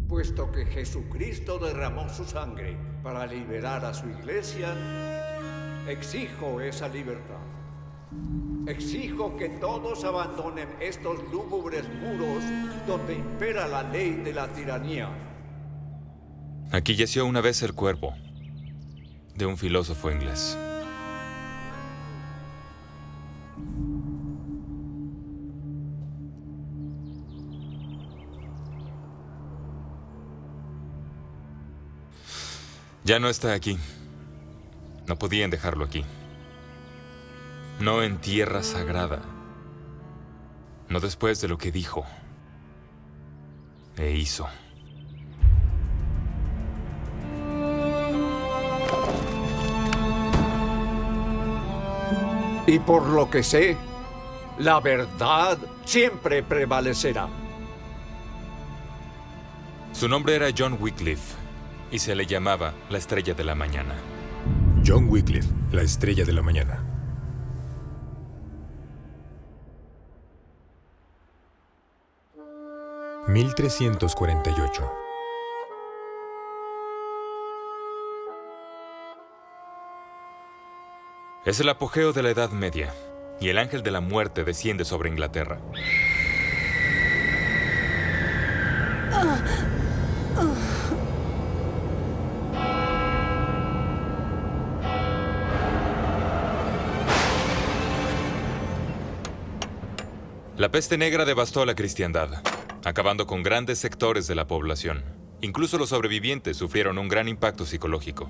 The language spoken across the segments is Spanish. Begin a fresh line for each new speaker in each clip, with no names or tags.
Puesto que Jesucristo derramó su sangre para liberar a su iglesia, exijo esa libertad. Exijo que todos abandonen estos lúgubres muros donde impera la ley de la tiranía.
Aquí yació una vez el cuerpo de un filósofo inglés. Ya no está aquí. No podían dejarlo aquí. No en tierra sagrada. No después de lo que dijo e hizo.
Y por lo que sé, la verdad siempre prevalecerá.
Su nombre era John Wycliffe y se le llamaba la Estrella de la Mañana.
John Wycliffe, la Estrella de la Mañana. (1348)
Es el apogeo de la Edad Media, y el ángel de la muerte desciende sobre Inglaterra. La peste negra devastó a la cristiandad, acabando con grandes sectores de la población. Incluso los sobrevivientes sufrieron un gran impacto psicológico.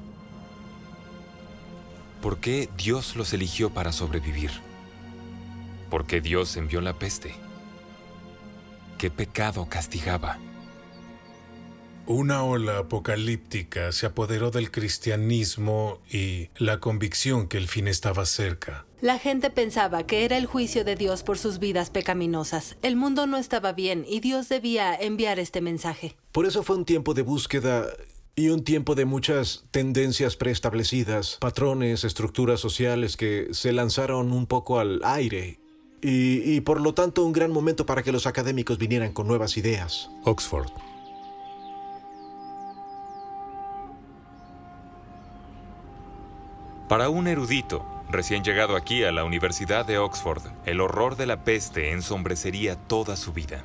¿Por qué Dios los eligió para sobrevivir? ¿Por qué Dios envió la peste? ¿Qué pecado castigaba?
Una ola apocalíptica se apoderó del cristianismo y la convicción que el fin estaba cerca.
La gente pensaba que era el juicio de Dios por sus vidas pecaminosas. El mundo no estaba bien y Dios debía enviar este mensaje.
Por eso fue un tiempo de búsqueda y un tiempo de muchas tendencias preestablecidas, patrones, estructuras sociales que se lanzaron un poco al aire. Y por lo tanto un gran momento para que los académicos vinieran con nuevas ideas.
Oxford.
Para un erudito, recién llegado aquí a la Universidad de Oxford, el horror de la peste ensombrecería toda su vida.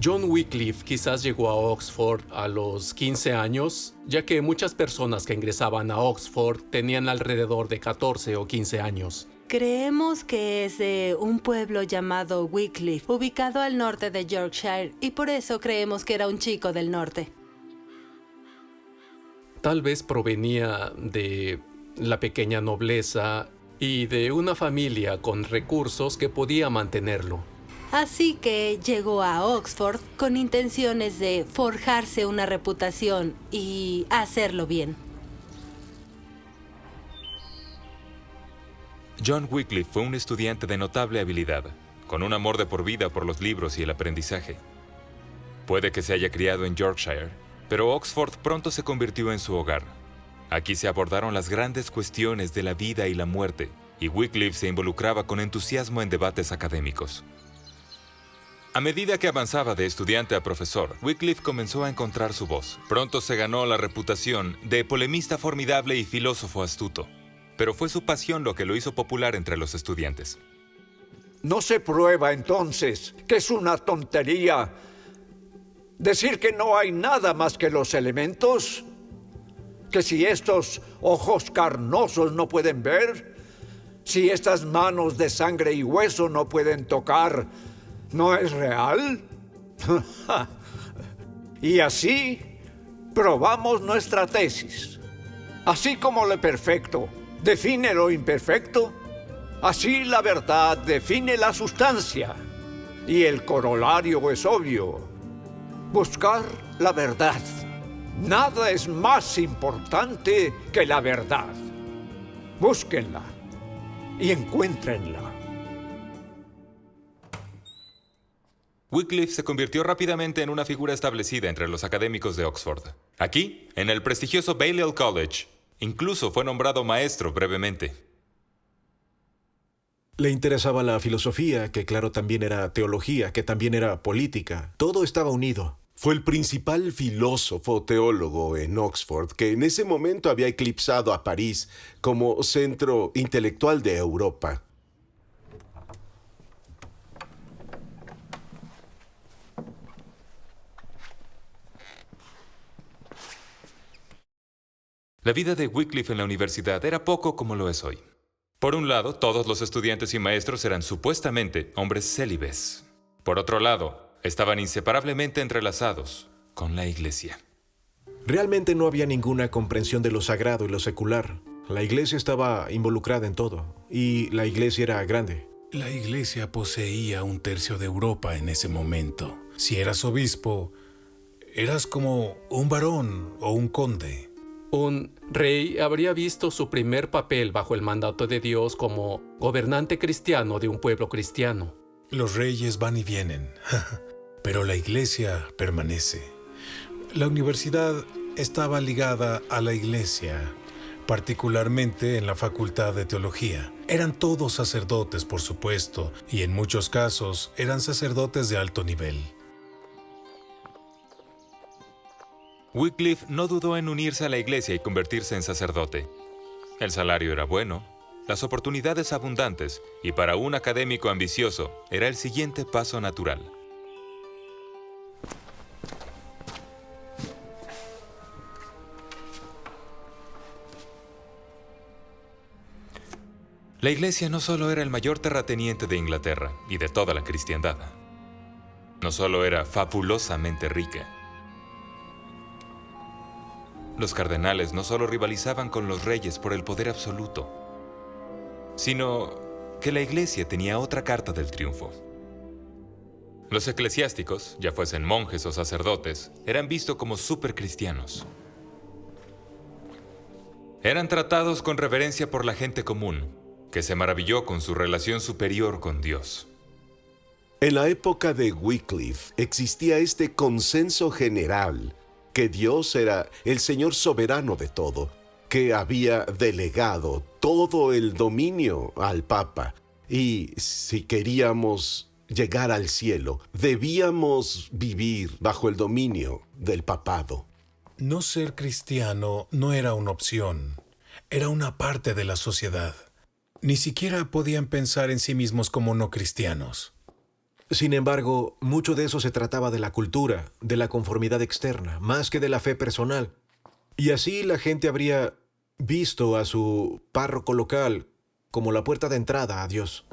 John Wycliffe quizás llegó a Oxford a los 15 años, ya que muchas personas que ingresaban a Oxford tenían alrededor de 14 o 15 años.
Creemos que es de un pueblo llamado Wycliffe, ubicado al norte de Yorkshire, y por eso creemos que era un chico del norte.
Tal vez provenía de la pequeña nobleza y de una familia con recursos que podía mantenerlo.
Así que llegó a Oxford con intenciones de forjarse una reputación y hacerlo bien.
John Wycliffe fue un estudiante de notable habilidad, con un amor de por vida por los libros y el aprendizaje. Puede que se haya criado en Yorkshire, pero Oxford pronto se convirtió en su hogar. Aquí se abordaron las grandes cuestiones de la vida y la muerte, y Wycliffe se involucraba con entusiasmo en debates académicos. A medida que avanzaba de estudiante a profesor, Wycliffe comenzó a encontrar su voz. Pronto se ganó la reputación de polemista formidable y filósofo astuto, pero fue su pasión lo que lo hizo popular entre los estudiantes.
¿No se prueba entonces que es una tontería decir que no hay nada más que los elementos? ¿Que si estos ojos carnosos no pueden ver? ¿Si estas manos de sangre y hueso no pueden tocar, no es real? Y así probamos nuestra tesis. Así como lo perfecto define lo imperfecto, así la verdad define la sustancia. Y el corolario es obvio: buscar la verdad. Nada es más importante que la verdad. Búsquenla y encuéntrenla.
Wycliffe se convirtió rápidamente en una figura establecida entre los académicos de Oxford. Aquí, en el prestigioso Balliol College, incluso fue nombrado maestro brevemente.
Le interesaba la filosofía, que claro también era teología, que también era política. Todo estaba unido.
Fue el principal filósofo teólogo en Oxford, que en ese momento había eclipsado a París como centro intelectual de Europa.
La vida de Wycliffe en la universidad era poco como lo es hoy. Por un lado, todos los estudiantes y maestros eran supuestamente hombres célibes. Por otro lado, estaban inseparablemente entrelazados con la Iglesia.
Realmente no había ninguna comprensión de lo sagrado y lo secular. La Iglesia estaba involucrada en todo, y la Iglesia era grande.
La Iglesia poseía 1/3 de Europa en ese momento. Si eras obispo, eras como un barón o un conde.
Un rey habría visto su primer papel bajo el mandato de Dios como gobernante cristiano de un pueblo cristiano.
Los reyes van y vienen, pero la Iglesia permanece. La universidad estaba ligada a la Iglesia, particularmente en la Facultad de Teología. Eran todos sacerdotes, por supuesto, y en muchos casos eran sacerdotes de alto nivel.
Wycliffe no dudó en unirse a la Iglesia y convertirse en sacerdote. El salario era bueno, las oportunidades abundantes, y para un académico ambicioso era el siguiente paso natural. La Iglesia no solo era el mayor terrateniente de Inglaterra y de toda la cristiandad. No solo era fabulosamente rica. Los cardenales no solo rivalizaban con los reyes por el poder absoluto, sino que la Iglesia tenía otra carta del triunfo. Los eclesiásticos, ya fuesen monjes o sacerdotes, eran vistos como supercristianos. Eran tratados con reverencia por la gente común, que se maravilló con su relación superior con Dios.
En la época de Wycliffe existía este consenso general que Dios era el Señor soberano de todo, que había delegado todo el dominio al Papa, y si queríamos llegar al cielo, debíamos vivir bajo el dominio del papado.
No ser cristiano no era una opción, era una parte de la sociedad. Ni siquiera podían pensar en sí mismos como no cristianos.
Sin embargo, mucho de eso se trataba de la cultura, de la conformidad externa, más que de la fe personal. Y así la gente habría visto a su párroco local como la puerta de entrada a Dios.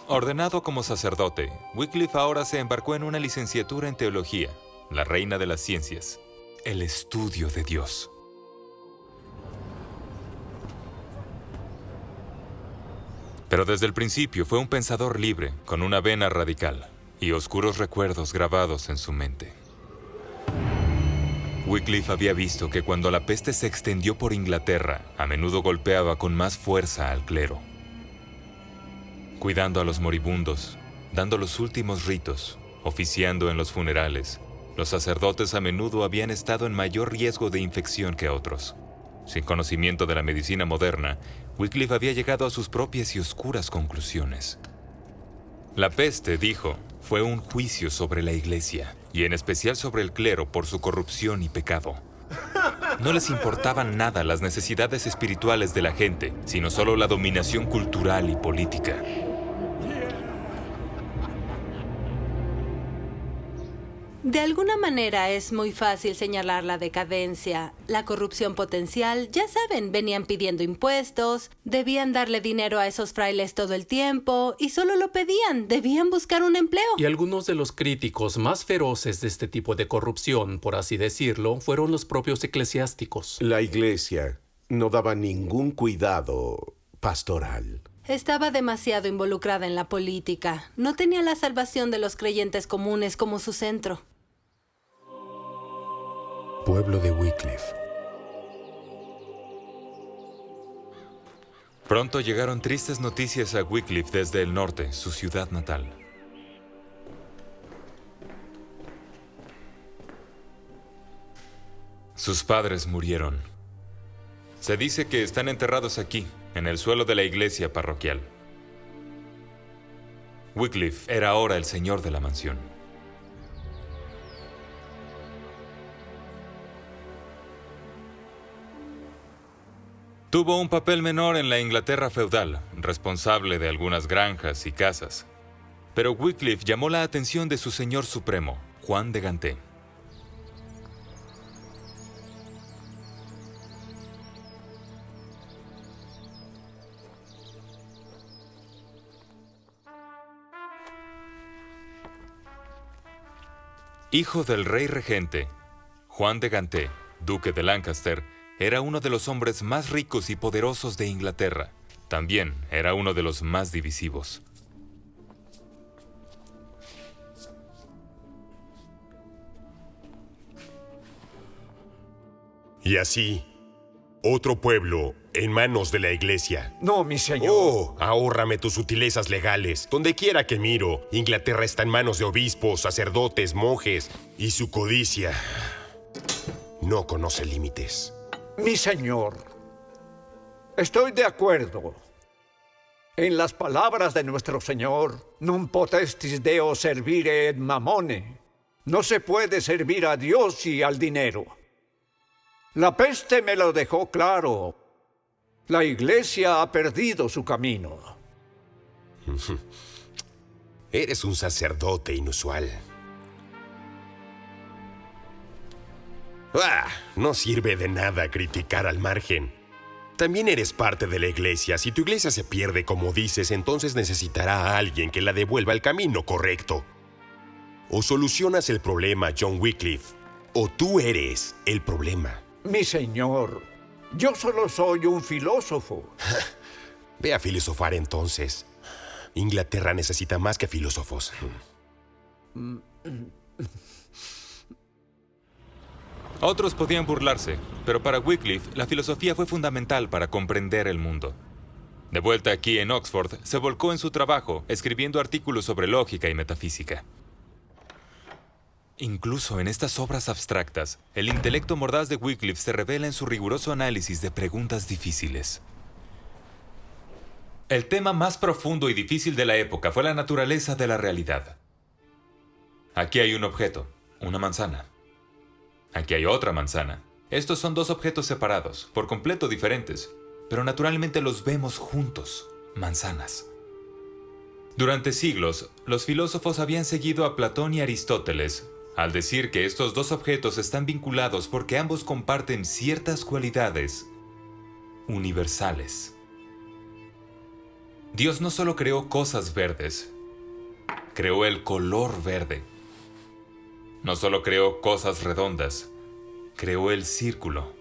Ordenado como sacerdote, Wycliffe ahora se embarcó en una licenciatura en teología, la reina de las ciencias, el estudio de Dios. Pero desde el principio fue un pensador libre, con una vena radical y oscuros recuerdos grabados en su mente. Wycliffe había visto que cuando la peste se extendió por Inglaterra, a menudo golpeaba con más fuerza al clero. Cuidando a los moribundos, dando los últimos ritos, oficiando en los funerales, los sacerdotes a menudo habían estado en mayor riesgo de infección que otros. Sin conocimiento de la medicina moderna, Wycliffe había llegado a sus propias y oscuras conclusiones. La peste, dijo, fue un juicio sobre la Iglesia, y en especial sobre el clero por su corrupción y pecado. No les importaban nada las necesidades espirituales de la gente, sino solo la dominación cultural y política.
De alguna manera es muy fácil señalar la decadencia, la corrupción potencial. Ya saben, venían pidiendo impuestos, debían darle dinero a esos frailes todo el tiempo y solo lo pedían, debían buscar un empleo.
Y algunos de los críticos más feroces de este tipo de corrupción, por así decirlo, fueron los propios eclesiásticos.
La Iglesia no daba ningún cuidado pastoral.
Estaba demasiado involucrada en la política. No tenía la salvación de los creyentes comunes como su centro.
Pueblo de Wycliffe.
Pronto llegaron tristes noticias a Wycliffe desde el norte, su ciudad natal. Sus padres murieron. Se dice que están enterrados aquí, en el suelo de la iglesia parroquial. Wycliffe era ahora el señor de la mansión. Tuvo un papel menor en la Inglaterra feudal, responsable de algunas granjas y casas. Pero Wycliffe llamó la atención de su señor supremo, Juan de Gantée. Hijo del rey regente, Juan de Gantée, duque de Lancaster, era uno de los hombres más ricos y poderosos de Inglaterra. También era uno de los más divisivos.
Y así, otro pueblo en manos de la iglesia.
No, mi señor.
Oh, ahórrame tus sutilezas legales. Donde quiera que miro, Inglaterra está en manos de obispos, sacerdotes, monjes, y su codicia no conoce límites.
Mi señor, estoy de acuerdo. En las palabras de nuestro Señor, non potestis Deo servire et mamone. No se puede servir a Dios y al dinero. La peste me lo dejó claro. La iglesia ha perdido su camino.
Eres un sacerdote inusual. No sirve de nada criticar al margen. También eres parte de la iglesia. Si tu iglesia se pierde, como dices, entonces necesitará a alguien que la devuelva al camino correcto. O solucionas el problema, John Wycliffe, o tú eres el problema.
Mi señor, yo solo soy un filósofo.
Ve a filosofar entonces. Inglaterra necesita más que filósofos.
Otros podían burlarse, pero para Wycliffe la filosofía fue fundamental para comprender el mundo. De vuelta aquí en Oxford, se volcó en su trabajo, escribiendo artículos sobre lógica y metafísica. Incluso en estas obras abstractas, el intelecto mordaz de Wycliffe se revela en su riguroso análisis de preguntas difíciles. El tema más profundo y difícil de la época fue la naturaleza de la realidad. Aquí hay un objeto, una manzana. Aquí hay otra manzana. Estos son dos objetos separados, por completo diferentes, pero naturalmente los vemos juntos, manzanas. Durante siglos, los filósofos habían seguido a Platón y Aristóteles al decir que estos dos objetos están vinculados porque ambos comparten ciertas cualidades universales. Dios no solo creó cosas verdes, creó el color verde. No solo creó cosas redondas, creó el círculo.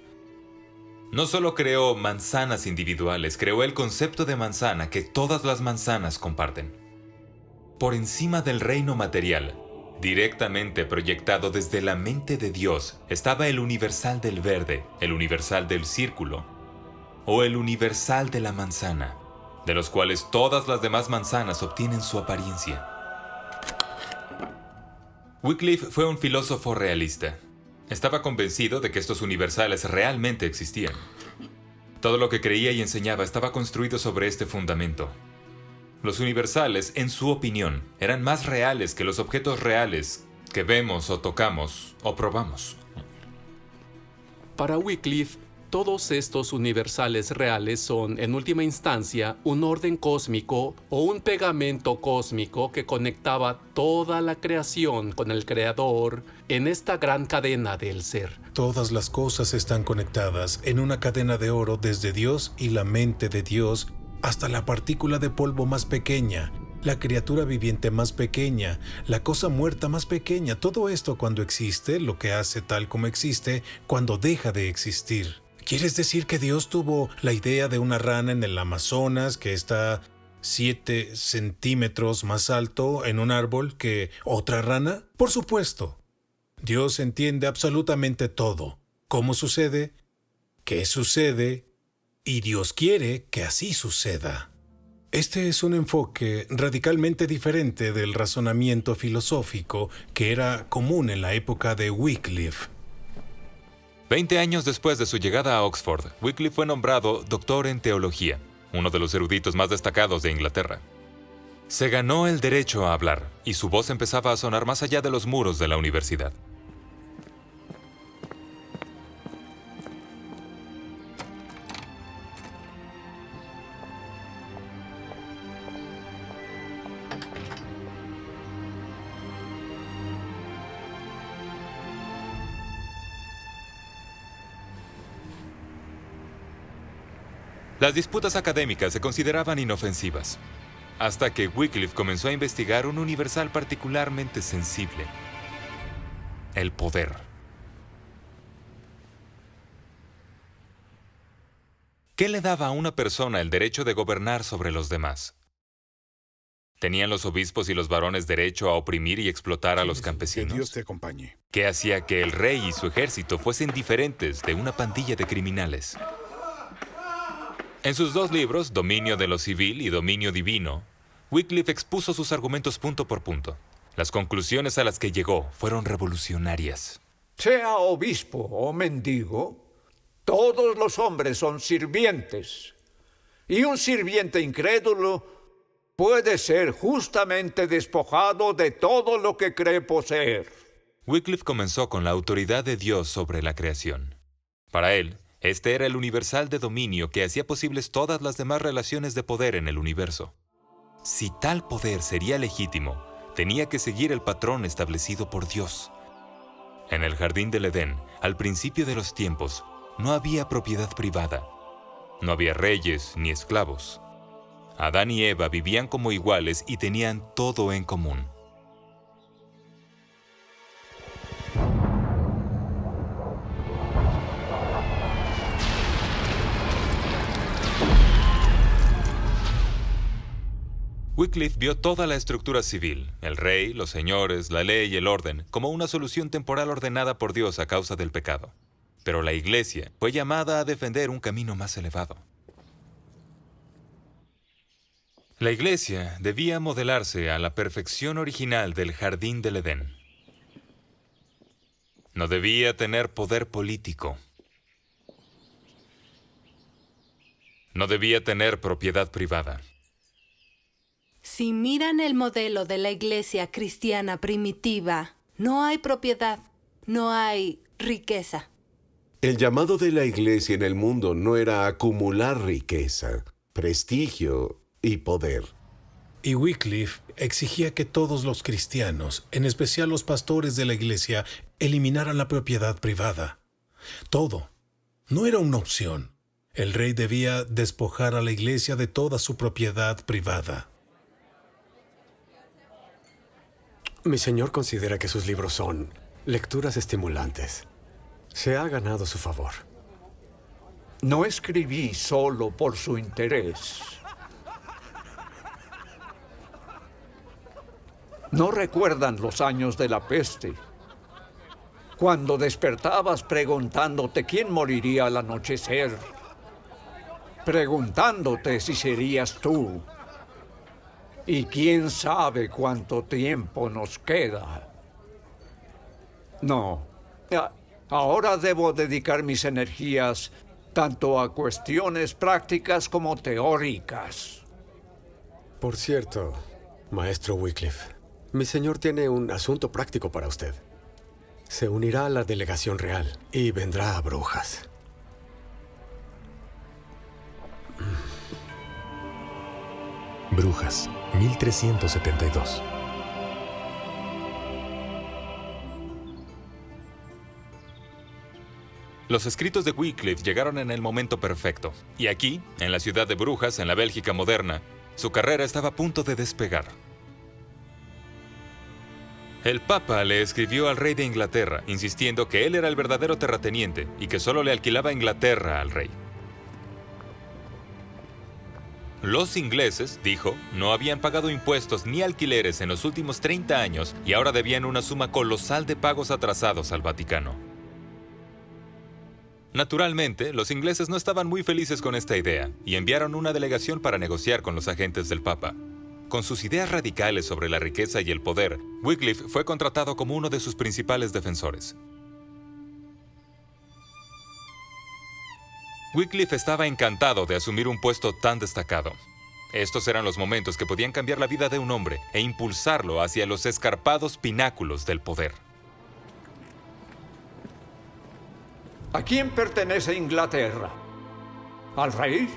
No solo creó manzanas individuales, creó el concepto de manzana que todas las manzanas comparten. Por encima del reino material, directamente proyectado desde la mente de Dios, estaba el universal del verde, el universal del círculo, o el universal de la manzana, de los cuales todas las demás manzanas obtienen su apariencia. Wycliffe fue un filósofo realista. Estaba convencido de que estos universales realmente existían. Todo lo que creía y enseñaba estaba construido sobre este fundamento. Los universales, en su opinión, eran más reales que los objetos reales que vemos o tocamos o probamos.
Para Wycliffe, todos estos universales reales son, en última instancia, un orden cósmico o un pegamento cósmico que conectaba toda la creación con el Creador en esta gran cadena del ser.
Todas las cosas están conectadas en una cadena de oro desde Dios y la mente de Dios hasta la partícula de polvo más pequeña, la criatura viviente más pequeña, la cosa muerta más pequeña. Todo esto cuando existe, lo que hace tal como existe, cuando deja de existir. ¿Quieres decir que Dios tuvo la idea de una rana en el Amazonas que está 7 centímetros más alto en un árbol que otra rana? Por supuesto. Dios entiende absolutamente todo. ¿Cómo sucede? ¿Qué sucede? Y Dios quiere que así suceda. Este es un enfoque radicalmente diferente del razonamiento filosófico que era común en la época de Wycliffe.
20 años después de su llegada a Oxford, Wycliffe fue nombrado doctor en teología, uno de los eruditos más destacados de Inglaterra. Se ganó el derecho a hablar, y su voz empezaba a sonar más allá de los muros de la universidad. Las disputas académicas se consideraban inofensivas, hasta que Wycliffe comenzó a investigar un universal particularmente sensible: el poder. ¿Qué le daba a una persona el derecho de gobernar sobre los demás? ¿Tenían los obispos y los varones derecho a oprimir y explotar a los campesinos?
Que Dios te acompañe.
¿Qué hacía que el rey y su ejército fuesen diferentes de una pandilla de criminales? En sus 2 libros, Dominio de lo Civil y Dominio Divino, Wycliffe expuso sus argumentos punto por punto. Las conclusiones a las que llegó fueron revolucionarias.
Sea obispo o mendigo, todos los hombres son sirvientes. Y un sirviente incrédulo puede ser justamente despojado de todo lo que cree poseer.
Wycliffe comenzó con la autoridad de Dios sobre la creación. Para él, este era el universal de dominio que hacía posibles todas las demás relaciones de poder en el universo. Si tal poder sería legítimo, tenía que seguir el patrón establecido por Dios. En el jardín del Edén, al principio de los tiempos, no había propiedad privada. No había reyes ni esclavos. Adán y Eva vivían como iguales y tenían todo en común. Wycliffe vio toda la estructura civil, el rey, los señores, la ley y el orden, como una solución temporal ordenada por Dios a causa del pecado. Pero la Iglesia fue llamada a defender un camino más elevado. La Iglesia debía modelarse a la perfección original del jardín del Edén. No debía tener poder político. No debía tener propiedad privada.
Si miran el modelo de la iglesia cristiana primitiva, no hay propiedad, no hay riqueza.
El llamado de la iglesia en el mundo no era acumular riqueza, prestigio y poder.
Y Wycliffe exigía que todos los cristianos, en especial los pastores de la iglesia, eliminaran la propiedad privada. Todo. No era una opción. El rey debía despojar a la iglesia de toda su propiedad privada.
Mi señor considera que sus libros son lecturas estimulantes. Se ha ganado su favor.
No escribí solo por su interés. ¿No recuerdan los años de la peste? Cuando despertabas preguntándote quién moriría al anochecer. Preguntándote si serías tú. Y quién sabe cuánto tiempo nos queda. No. Ahora debo dedicar mis energías tanto a cuestiones prácticas como teóricas.
Por cierto, maestro Wycliffe, mi señor tiene un asunto práctico para usted. Se unirá a la delegación real y vendrá a Brujas.
Brujas, 1372.
Los escritos de Wycliffe llegaron en el momento perfecto. Y aquí, en la ciudad de Brujas, en la Bélgica moderna, su carrera estaba a punto de despegar. El Papa le escribió al rey de Inglaterra, insistiendo que él era el verdadero terrateniente y que solo le alquilaba Inglaterra al rey. Los ingleses, dijo, no habían pagado impuestos ni alquileres en los últimos 30 años y ahora debían una suma colosal de pagos atrasados al Vaticano. Naturalmente, los ingleses no estaban muy felices con esta idea y enviaron una delegación para negociar con los agentes del Papa. Con sus ideas radicales sobre la riqueza y el poder, Wycliffe fue contratado como uno de sus principales defensores. Wycliffe estaba encantado de asumir un puesto tan destacado. Estos eran los momentos que podían cambiar la vida de un hombre e impulsarlo hacia los escarpados pináculos del poder.
¿A quién pertenece Inglaterra? ¿Al rey?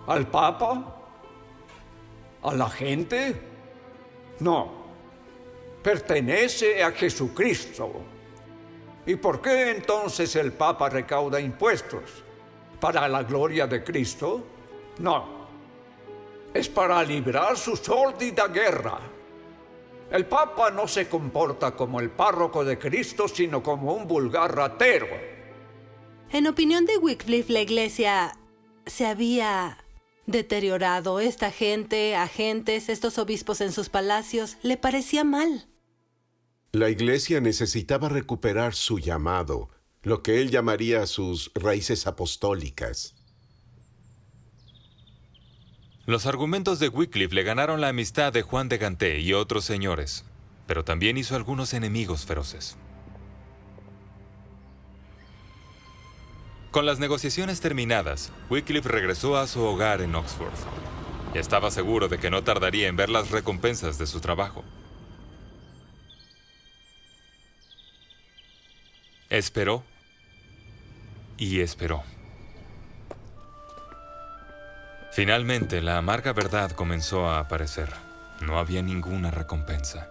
¿Al papa? ¿A la gente? No. Pertenece a Jesucristo. ¿Y por qué entonces el papa recauda impuestos? ¿Para la gloria de Cristo? No. Es para librar su sórdida guerra. El papa no se comporta como el párroco de Cristo, sino como un vulgar ratero.
En opinión de Wycliffe, la iglesia se había deteriorado. Esta gente, agentes, estos obispos en sus palacios, le parecía mal.
La iglesia necesitaba recuperar su llamado, lo que él llamaría sus raíces apostólicas.
Los argumentos de Wycliffe le ganaron la amistad de Juan de Gante y otros señores, pero también hizo algunos enemigos feroces. Con las negociaciones terminadas, Wycliffe regresó a su hogar en Oxford. Estaba seguro de que no tardaría en ver las recompensas de su trabajo. Esperó y esperó. Finalmente, la amarga verdad comenzó a aparecer. No había ninguna recompensa.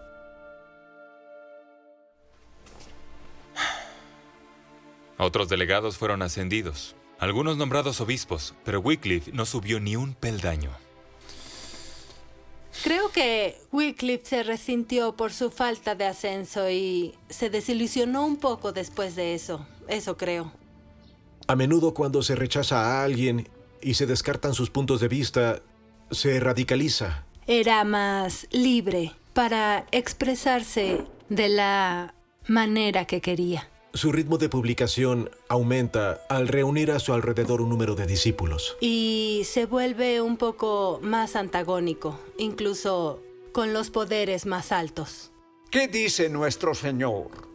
Otros delegados fueron ascendidos, algunos nombrados obispos, pero Wycliffe no subió ni un peldaño.
Creo que Wycliffe se resintió por su falta de ascenso y se desilusionó un poco después de eso. Eso creo.
A menudo cuando se rechaza a alguien y se descartan sus puntos de vista, se radicaliza.
Era más libre para expresarse de la manera que quería.
Su ritmo de publicación aumenta al reunir a su alrededor un número de discípulos.
Y se vuelve un poco más antagónico, incluso con los poderes más altos.
¿Qué dice nuestro Señor?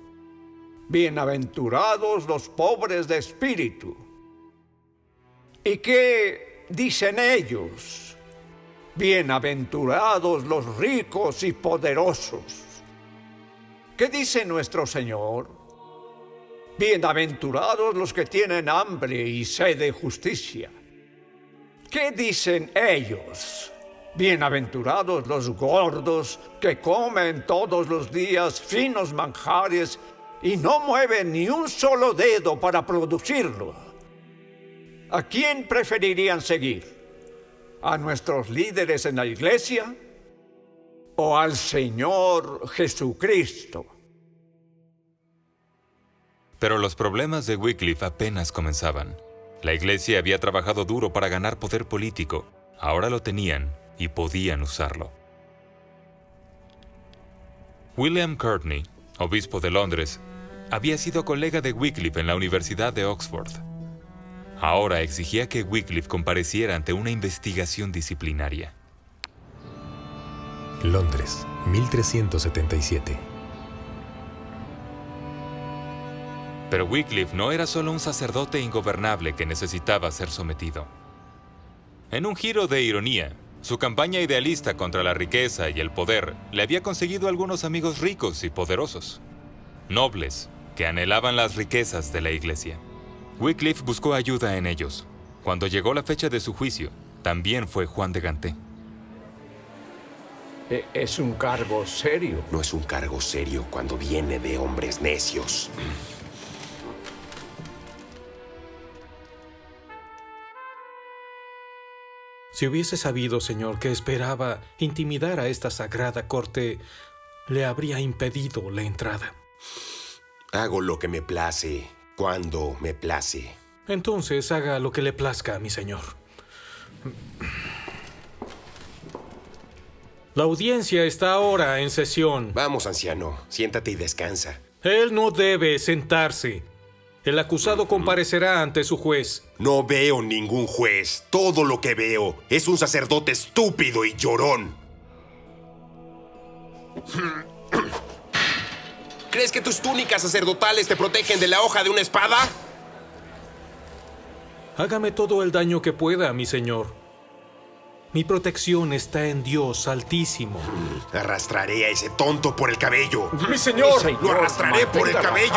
Bienaventurados los pobres de espíritu. ¿Y qué dicen ellos? Bienaventurados los ricos y poderosos. ¿Qué dice nuestro Señor? Bienaventurados los que tienen hambre y sed de justicia. ¿Qué dicen ellos? Bienaventurados los gordos que comen todos los días finos manjares y no mueven ni un solo dedo para producirlo. ¿A quién preferirían seguir? ¿A nuestros líderes en la iglesia o al Señor Jesucristo?
Pero los problemas de Wycliffe apenas comenzaban. La iglesia había trabajado duro para ganar poder político. Ahora lo tenían y podían usarlo. William Courtney, obispo de Londres, había sido colega de Wycliffe en la Universidad de Oxford. Ahora exigía que Wycliffe compareciera ante una investigación disciplinaria.
Londres, 1377.
Pero Wycliffe no era solo un sacerdote ingobernable que necesitaba ser sometido. En un giro de ironía, su campaña idealista contra la riqueza y el poder le había conseguido algunos amigos ricos y poderosos, nobles que anhelaban las riquezas de la iglesia. Wycliffe buscó ayuda en ellos. Cuando llegó la fecha de su juicio, también fue Juan de Gante.
Es un cargo serio.
No es un cargo serio cuando viene de hombres necios.
Si hubiese sabido, señor, que esperaba intimidar a esta sagrada corte, le habría impedido la entrada.
Hago lo que me place, cuando me place.
Entonces haga lo que le plazca, mi señor. La audiencia está ahora en sesión.
Vamos, anciano, siéntate y descansa.
Él no debe sentarse. El acusado comparecerá ante su juez.
No veo ningún juez. Todo lo que veo es un sacerdote estúpido y llorón. ¿Crees que tus túnicas sacerdotales te protegen de la hoja de una espada?
Hágame todo el daño que pueda, mi señor.
Mi protección está en Dios Altísimo.
Arrastraré a ese tonto por el cabello.
¡Mi señor!
¡Lo arrastraré por el cabello!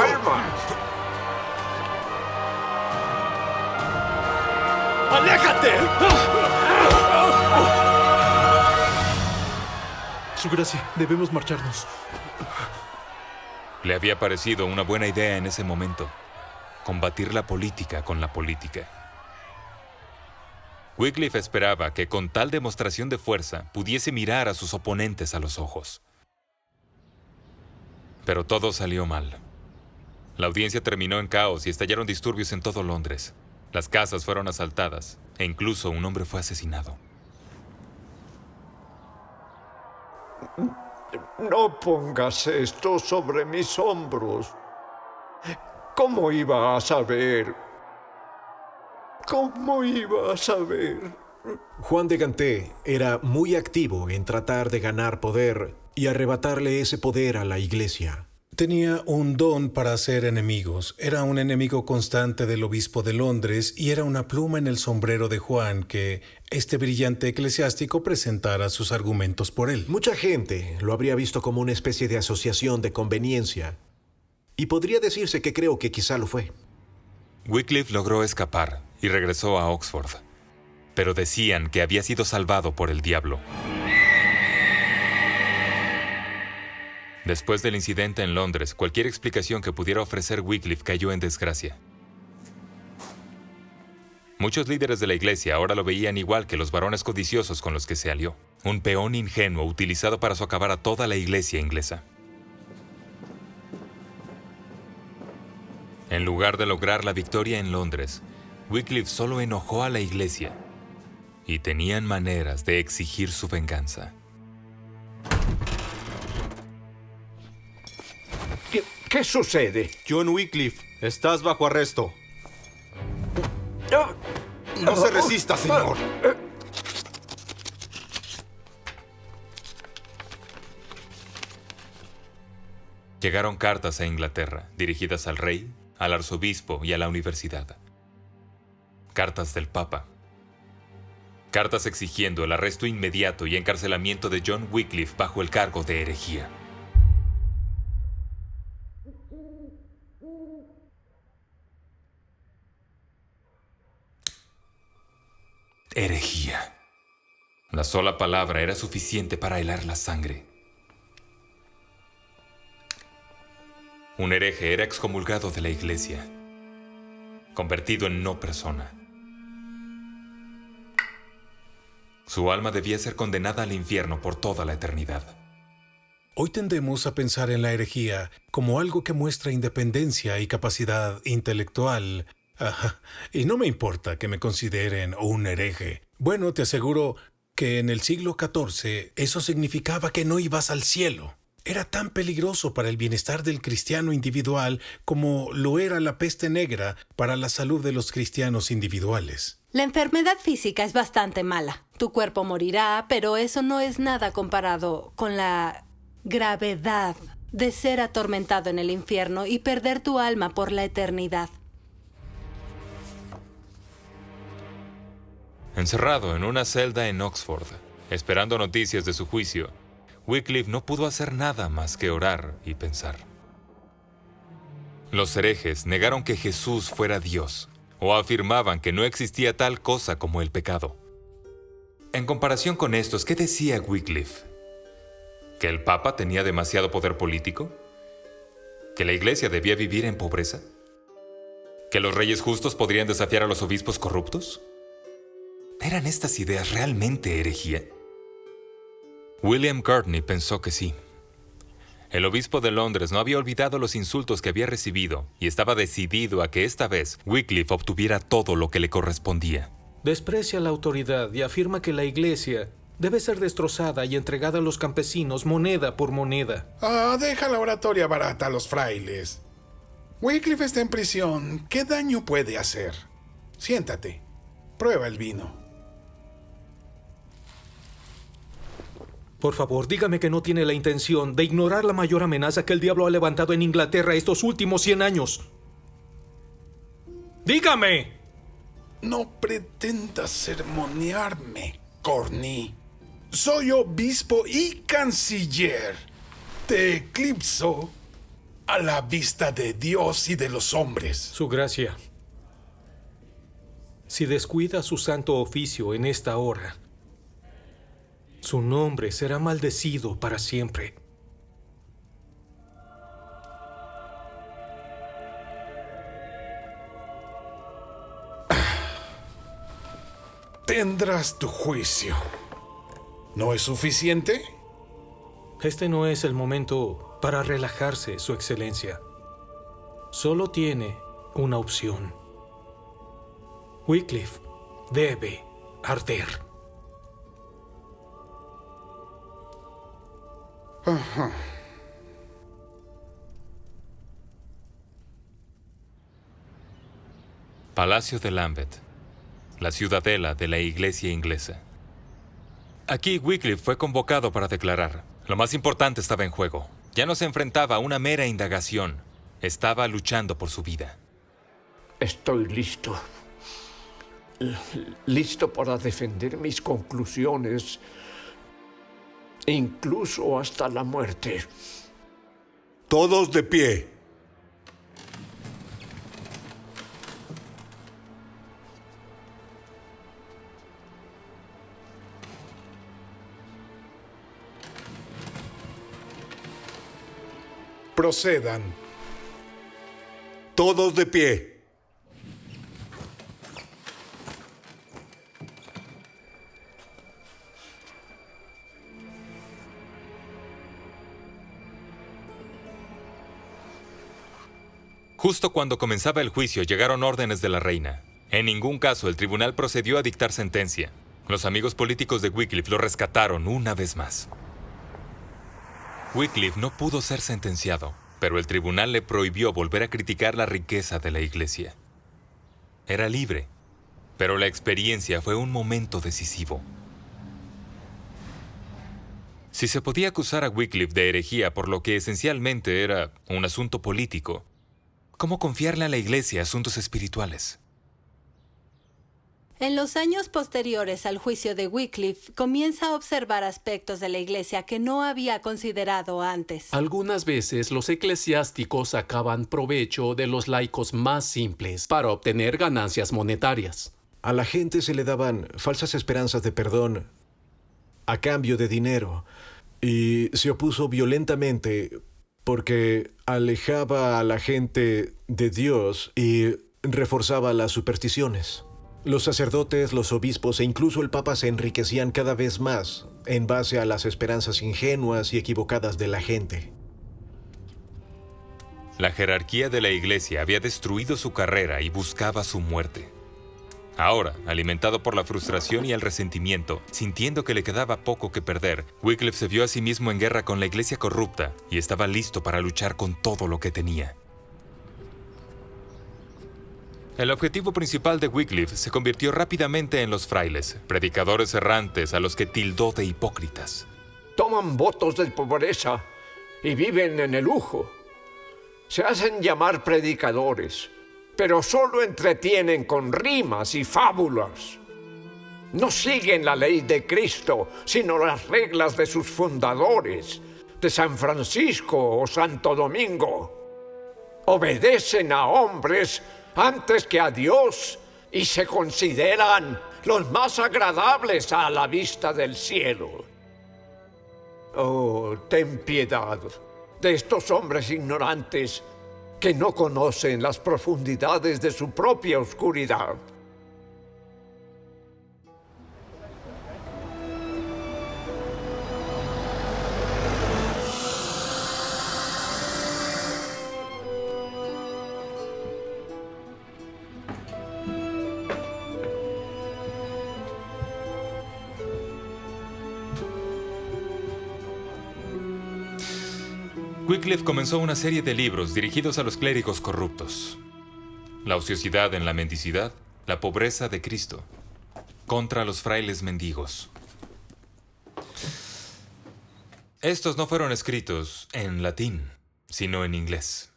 ¡Aléjate!
Su gracia, debemos marcharnos.
Le había parecido una buena idea en ese momento, combatir la política con la política. Wycliffe esperaba que con tal demostración de fuerza pudiese mirar a sus oponentes a los ojos. Pero todo salió mal. La audiencia terminó en caos y estallaron disturbios en todo Londres. Las casas fueron asaltadas e incluso un hombre fue asesinado.
No pongas esto sobre mis hombros. ¿Cómo iba a saber? ¿Cómo iba a saber?
Juan de Ganté era muy activo en tratar de ganar poder y arrebatarle ese poder a la Iglesia.
Tenía un don para hacer enemigos. Era un enemigo constante del obispo de Londres y era una pluma en el sombrero de Juan que este brillante eclesiástico presentara sus argumentos por él.
Mucha gente lo habría visto como una especie de asociación de conveniencia. Y podría decirse que creo que quizá lo fue.
Wycliffe logró escapar y regresó a Oxford. Pero decían que había sido salvado por el diablo. Después del incidente en Londres, cualquier explicación que pudiera ofrecer Wycliffe cayó en desgracia. Muchos líderes de la iglesia ahora lo veían igual que los varones codiciosos con los que se alió. Un peón ingenuo utilizado para socavar a toda la iglesia inglesa. En lugar de lograr la victoria en Londres, Wycliffe solo enojó a la iglesia y tenían maneras de exigir su venganza.
¿Qué sucede?
John Wycliffe, estás bajo arresto. No se resista, señor.
Llegaron cartas a Inglaterra, dirigidas al rey, al arzobispo y a la universidad. Cartas del Papa. Cartas exigiendo el arresto inmediato y encarcelamiento de John Wycliffe bajo el cargo de herejía. Herejía. La sola palabra era suficiente para helar la sangre. Un hereje era excomulgado de la iglesia, convertido en no persona. Su alma debía ser condenada al infierno por toda la eternidad.
Hoy tendemos a pensar en la herejía como algo que muestra independencia y capacidad intelectual. Y no me importa que me consideren un hereje. Bueno, te aseguro que en el siglo XIV eso significaba que no ibas al cielo. Era tan peligroso para el bienestar del cristiano individual como lo era la peste negra para la salud de los cristianos individuales.
La enfermedad física es bastante mala. Tu cuerpo morirá, pero eso no es nada comparado con la gravedad de ser atormentado en el infierno y perder tu alma por la eternidad.
Encerrado en una celda en Oxford, esperando noticias de su juicio, Wycliffe no pudo hacer nada más que orar y pensar. Los herejes negaron que Jesús fuera Dios, o afirmaban que no existía tal cosa como el pecado. En comparación con estos, ¿qué decía Wycliffe? ¿Que el Papa tenía demasiado poder político? ¿Que la Iglesia debía vivir en pobreza? ¿Que los reyes justos podrían desafiar a los obispos corruptos? ¿Eran estas ideas realmente herejía? William Courtney pensó que sí. El obispo de Londres no había olvidado los insultos que había recibido y estaba decidido a que esta vez Wycliffe obtuviera todo lo que le correspondía.
Desprecia la autoridad y afirma que la iglesia debe ser destrozada y entregada a los campesinos moneda por moneda.
Deja la oratoria barata a los frailes. Wycliffe está en prisión. ¿Qué daño puede hacer? Siéntate. Prueba el vino.
Por favor, dígame que no tiene la intención de ignorar la mayor amenaza que el diablo ha levantado en Inglaterra estos últimos 100 años. ¡Dígame!
No pretendas sermonearme. Corny. Soy obispo y canciller. Te eclipso a la vista de Dios y de los hombres.
Su gracia. Si descuida su santo oficio en esta hora, su nombre será maldecido para siempre.
Tendrás tu juicio. ¿No es suficiente?
Este no es el momento para relajarse, Su Excelencia. Solo tiene una opción. Wycliffe debe arder.
Ajá.
Palacio de Lambeth, la ciudadela de la iglesia inglesa. Aquí Wycliffe fue convocado para declarar. Lo más importante estaba en juego. Ya no se enfrentaba a una mera indagación. Estaba luchando por su vida.
Estoy listo. Listo para defender mis conclusiones, incluso hasta la muerte.
Todos de pie.
Procedan.
Todos de pie.
Justo cuando comenzaba el juicio llegaron órdenes de la reina. En ningún caso el tribunal procedió a dictar sentencia. Los amigos políticos de Wycliffe lo rescataron una vez más. Wycliffe no pudo ser sentenciado, pero el tribunal le prohibió volver a criticar la riqueza de la iglesia. Era libre, pero la experiencia fue un momento decisivo. Si se podía acusar a Wycliffe de herejía por lo que esencialmente era un asunto político, ¿cómo confiarle a la iglesia asuntos espirituales?
En los años posteriores al juicio de Wycliffe, comienza a observar aspectos de la iglesia que no había considerado antes.
Algunas veces los eclesiásticos sacaban provecho de los laicos más simples para obtener ganancias monetarias.
A la gente se le daban falsas esperanzas de perdón a cambio de dinero y se opuso violentamente porque alejaba a la gente de Dios y reforzaba las supersticiones. Los sacerdotes, los obispos e incluso el Papa se enriquecían cada vez más en base a las esperanzas ingenuas y equivocadas de la gente.
La jerarquía de la iglesia había destruido su carrera y buscaba su muerte. Ahora, alimentado por la frustración y el resentimiento, sintiendo que le quedaba poco que perder, Wycliffe se vio a sí mismo en guerra con la iglesia corrupta y estaba listo para luchar con todo lo que tenía. El objetivo principal de Wycliffe se convirtió rápidamente en los frailes, predicadores errantes a los que tildó de hipócritas.
Toman votos de pobreza y viven en el lujo. Se hacen llamar predicadores, pero solo entretienen con rimas y fábulas. No siguen la ley de Cristo, sino las reglas de sus fundadores, de San Francisco o Santo Domingo. Obedecen a hombres antes que a Dios y se consideran los más agradables a la vista del cielo. Oh, ten piedad de estos hombres ignorantes que no conocen las profundidades de su propia oscuridad.
Wycliffe comenzó una serie de libros dirigidos a los clérigos corruptos. La ociosidad en la mendicidad, la pobreza de Cristo, contra los frailes mendigos. Estos no fueron escritos en latín, sino en inglés.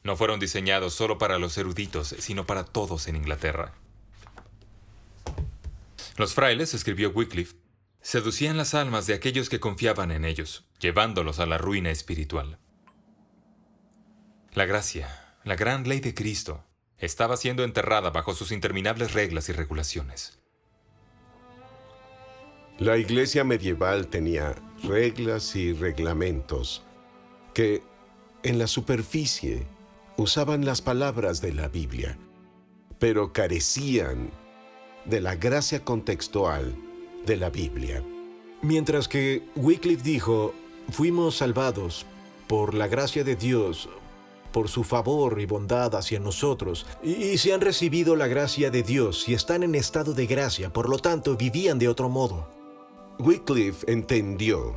No fueron diseñados solo para los eruditos, sino para todos en Inglaterra. Los frailes, escribió Wycliffe, Seducían las almas de aquellos que confiaban en ellos, llevándolos a la ruina espiritual. La gracia, la gran ley de Cristo, estaba siendo enterrada bajo sus interminables reglas y regulaciones.
La iglesia medieval tenía reglas y reglamentos que, en la superficie, usaban las palabras de la Biblia, pero carecían de la gracia contextual de la Biblia.
Mientras que Wycliffe dijo, fuimos salvados por la gracia de Dios, por su favor y bondad hacia nosotros, y si han recibido la gracia de Dios y están en estado de gracia, por lo tanto vivían de otro modo.
Wycliffe entendió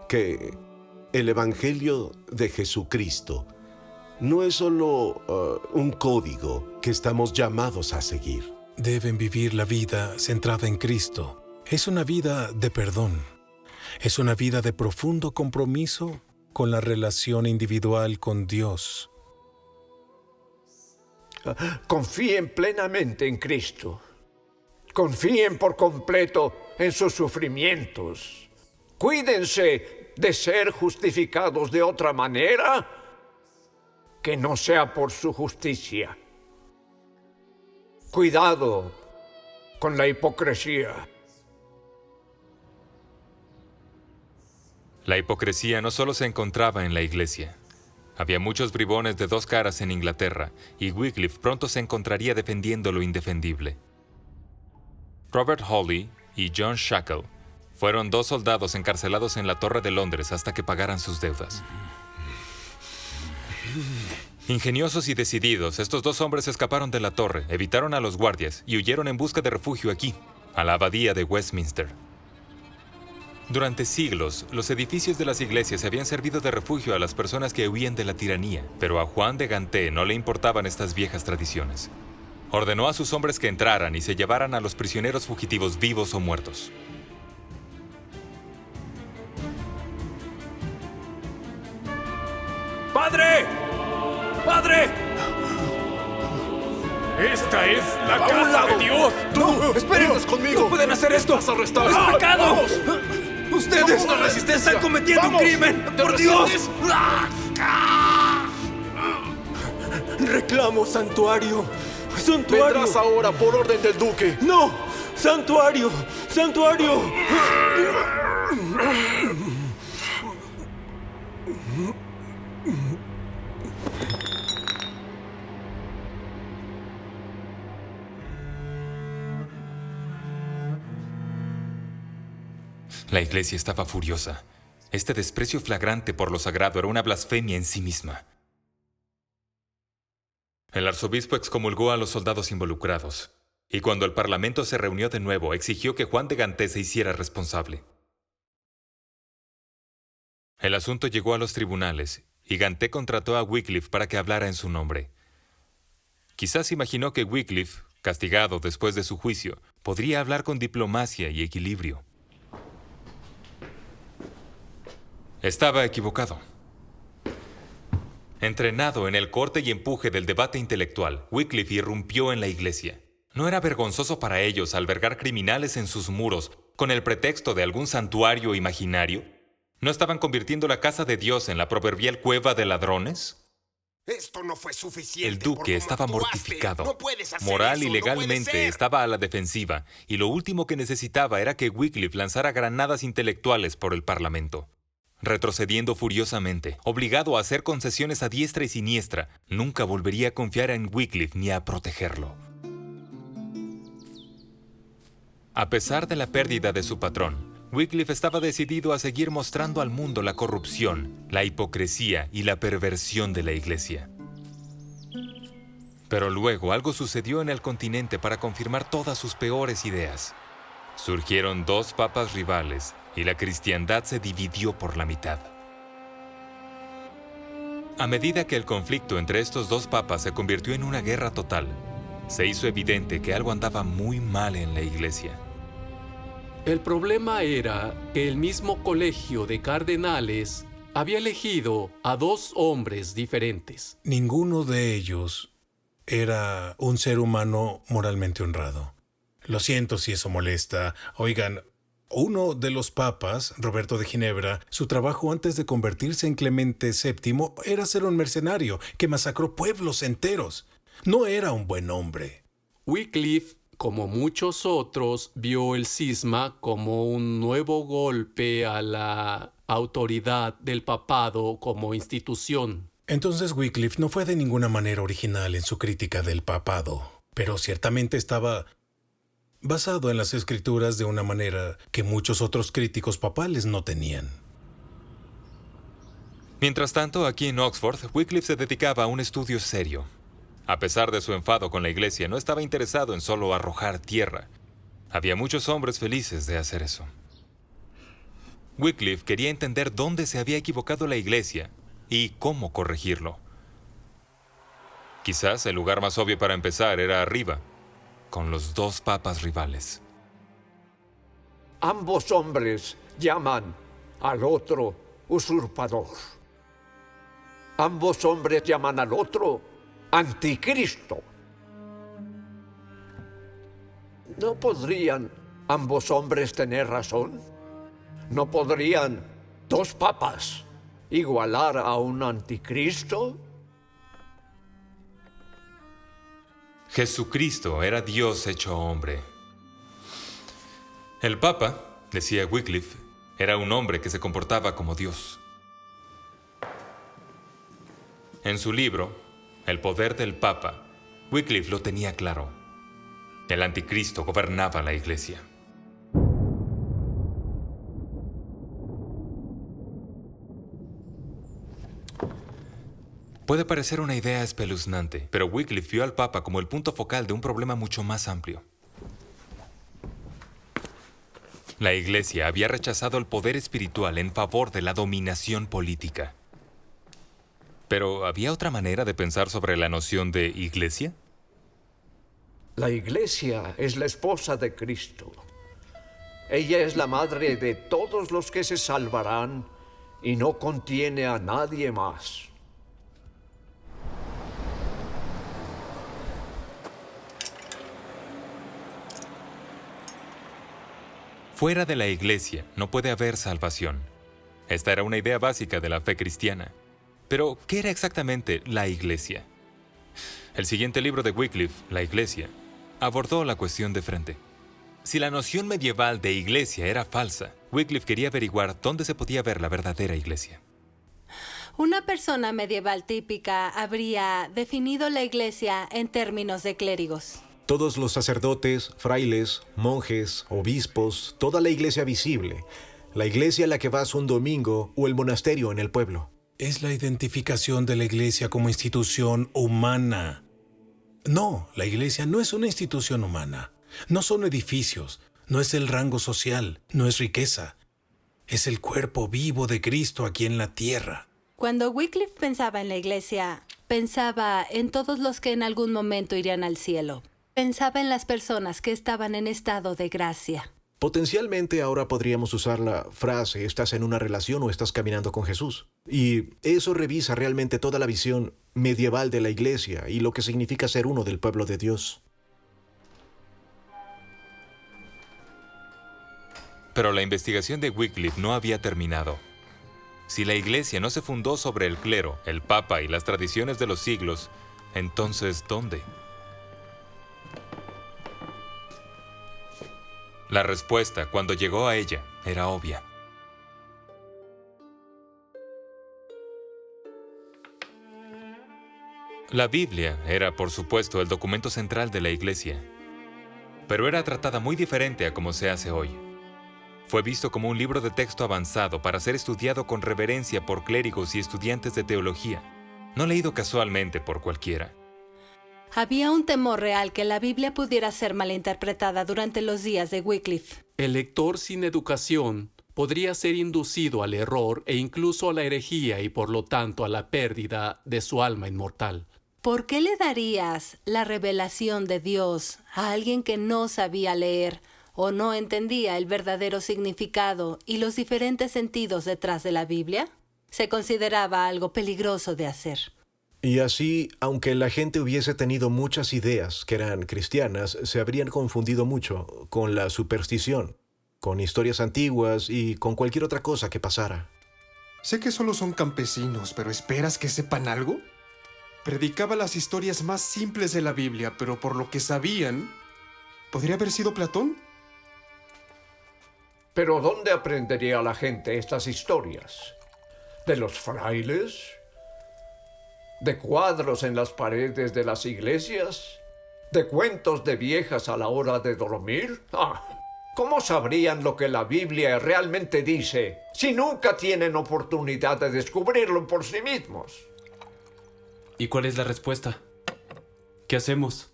que el Evangelio de Jesucristo no es solo un código que estamos llamados a seguir.
Deben vivir la vida centrada en Cristo. Es una vida de perdón. Es una vida de profundo compromiso con la relación individual con Dios.
Confíen plenamente en Cristo. Confíen por completo en sus sufrimientos. Cuídense de ser justificados de otra manera que no sea por su justicia. Cuidado con la hipocresía.
La hipocresía no solo se encontraba en la iglesia. Había muchos bribones de dos caras en Inglaterra, y Wycliffe pronto se encontraría defendiendo lo indefendible. Robert Hawley y John Shackle fueron dos soldados encarcelados en la Torre de Londres hasta que pagaran sus deudas. Ingeniosos y decididos, estos dos hombres escaparon de la torre, evitaron a los guardias y huyeron en busca de refugio aquí, a la abadía de Westminster. Durante siglos, los edificios de las iglesias habían servido de refugio a las personas que huían de la tiranía, pero a Juan de Gante no le importaban estas viejas tradiciones. Ordenó a sus hombres que entraran y se llevaran a los prisioneros fugitivos vivos o muertos.
¡Padre! ¡Padre! ¡Esta es la casa de Dios!
¡No! ¡Espérenos conmigo!
¡No pueden hacer esto!
¡Estás arrestado!
¡Es pecado!
¡Vamos!
¡Ustedes, la resistencia, están cometiendo un crimen! ¡Por Dios!
Reclamo santuario. ¡Santuario!
Vendrás ahora por orden del duque.
¡No! ¡Santuario! ¡Santuario!
La iglesia estaba furiosa. Este desprecio flagrante por lo sagrado era una blasfemia en sí misma. El arzobispo excomulgó a los soldados involucrados, y cuando el parlamento se reunió de nuevo, exigió que Juan de Gante se hiciera responsable. El asunto llegó a los tribunales, y Gante contrató a Wycliffe para que hablara en su nombre. Quizás imaginó que Wycliffe, castigado después de su juicio, podría hablar con diplomacia y equilibrio. Estaba equivocado. Entrenado en el corte y empuje del debate intelectual, Wycliffe irrumpió en la iglesia. ¿No era vergonzoso para ellos albergar criminales en sus muros con el pretexto de algún santuario imaginario? ¿No estaban convirtiendo la casa de Dios en la proverbial cueva de ladrones?
Esto no fue suficiente.
El duque estaba mortificado.
No puedes hacer
Moral
eso,
y
no puede
legalmente
ser.
estaba a la defensiva, y lo último que necesitaba era que Wycliffe lanzara granadas intelectuales por el parlamento. Retrocediendo furiosamente, obligado a hacer concesiones a diestra y siniestra, nunca volvería a confiar en Wycliffe ni a protegerlo. A pesar de la pérdida de su patrón, Wycliffe estaba decidido a seguir mostrando al mundo la corrupción, la hipocresía y la perversión de la iglesia. Pero luego algo sucedió en el continente para confirmar todas sus peores ideas. Surgieron dos papas rivales y la cristiandad se dividió por la mitad. A medida que el conflicto entre estos dos papas se convirtió en una guerra total, se hizo evidente que algo andaba muy mal en la iglesia.
El problema era que el mismo colegio de cardenales había elegido a dos hombres diferentes.
Ninguno de ellos era un ser humano moralmente honrado. Lo siento si eso molesta. Oigan, Uno de los papas, Roberto de Ginebra, su trabajo antes de convertirse en Clemente VII era ser un mercenario que masacró pueblos enteros. No era un buen hombre.
Wycliffe, como muchos otros, vio el cisma como un nuevo golpe a la autoridad del papado como institución.
Entonces Wycliffe no fue de ninguna manera original en su crítica del papado, pero ciertamente estaba basado en las escrituras de una manera que muchos otros críticos papales no tenían.
Mientras tanto, aquí en Oxford, Wycliffe se dedicaba a un estudio serio. A pesar de su enfado con la Iglesia, no estaba interesado en solo arrojar tierra. Había muchos hombres felices de hacer eso. Wycliffe quería entender dónde se había equivocado la Iglesia y cómo corregirlo. Quizás el lugar más obvio para empezar era arriba, con los dos papas rivales.
Ambos hombres llaman al otro usurpador. Ambos hombres llaman al otro anticristo. ¿No podrían ambos hombres tener razón? ¿No podrían dos papas igualar a un anticristo?
Jesucristo era Dios hecho hombre. El Papa, decía Wycliffe, era un hombre que se comportaba como Dios. En su libro, El poder del Papa, Wycliffe lo tenía claro. El anticristo gobernaba la Iglesia. Puede parecer una idea espeluznante, pero Wycliffe vio al Papa como el punto focal de un problema mucho más amplio. La Iglesia había rechazado el poder espiritual en favor de la dominación política. Pero, ¿había otra manera de pensar sobre la noción de Iglesia?
La Iglesia es la esposa de Cristo. Ella es la madre de todos los que se salvarán y no contiene a nadie más.
Fuera de la Iglesia no puede haber salvación. Esta era una idea básica de la fe cristiana. Pero, ¿qué era exactamente la Iglesia? El siguiente libro de Wycliffe, La Iglesia, abordó la cuestión de frente. Si la noción medieval de Iglesia era falsa, Wycliffe quería averiguar dónde se podía ver la verdadera Iglesia.
Una persona medieval típica habría definido la Iglesia en términos de clérigos.
Todos los sacerdotes, frailes, monjes, obispos, toda la iglesia visible. La iglesia a la que vas un domingo o el monasterio en el pueblo.
Es la identificación de la Iglesia como institución humana. No, la Iglesia no es una institución humana. No son edificios, no es el rango social, no es riqueza. Es el cuerpo vivo de Cristo aquí en la tierra.
Cuando Wycliffe pensaba en la Iglesia, pensaba en todos los que en algún momento irían al cielo. Pensaba en las personas que estaban en estado de gracia.
Potencialmente ahora podríamos usar la frase «estás en una relación o estás caminando con Jesús». Y eso revisa realmente toda la visión medieval de la Iglesia y lo que significa ser uno del pueblo de Dios.
Pero la investigación de Wycliffe no había terminado. Si la Iglesia no se fundó sobre el clero, el Papa y las tradiciones de los siglos, entonces ¿dónde? La respuesta, cuando llegó a ella, era obvia. La Biblia era, por supuesto, el documento central de la Iglesia, pero era tratada muy diferente a como se hace hoy. Fue visto como un libro de texto avanzado para ser estudiado con reverencia por clérigos y estudiantes de teología, no leído casualmente por cualquiera.
Había un temor real que la Biblia pudiera ser malinterpretada durante los días de Wycliffe.
El lector sin educación podría ser inducido al error e incluso a la herejía y por lo tanto a la pérdida de su alma inmortal.
¿Por qué le darías la revelación de Dios a alguien que no sabía leer o no entendía el verdadero significado y los diferentes sentidos detrás de la Biblia? Se consideraba algo peligroso de hacer.
Y así, aunque la gente hubiese tenido muchas ideas que eran cristianas, se habrían confundido mucho con la superstición. con historias antiguas y con cualquier otra cosa que pasara.
Sé que solo son campesinos, pero ¿esperas que sepan algo? Predicaba las historias más simples de la Biblia, pero por lo que sabían, ¿podría haber sido Platón?
Pero ¿dónde aprendería la gente estas historias? ¿De los frailes? ¿De cuadros en las paredes de las iglesias? ¿De cuentos de viejas a la hora de dormir? ¿Cómo sabrían lo que la Biblia realmente dice si nunca tienen oportunidad de descubrirlo por sí mismos?
¿Y cuál es la respuesta? ¿Qué hacemos?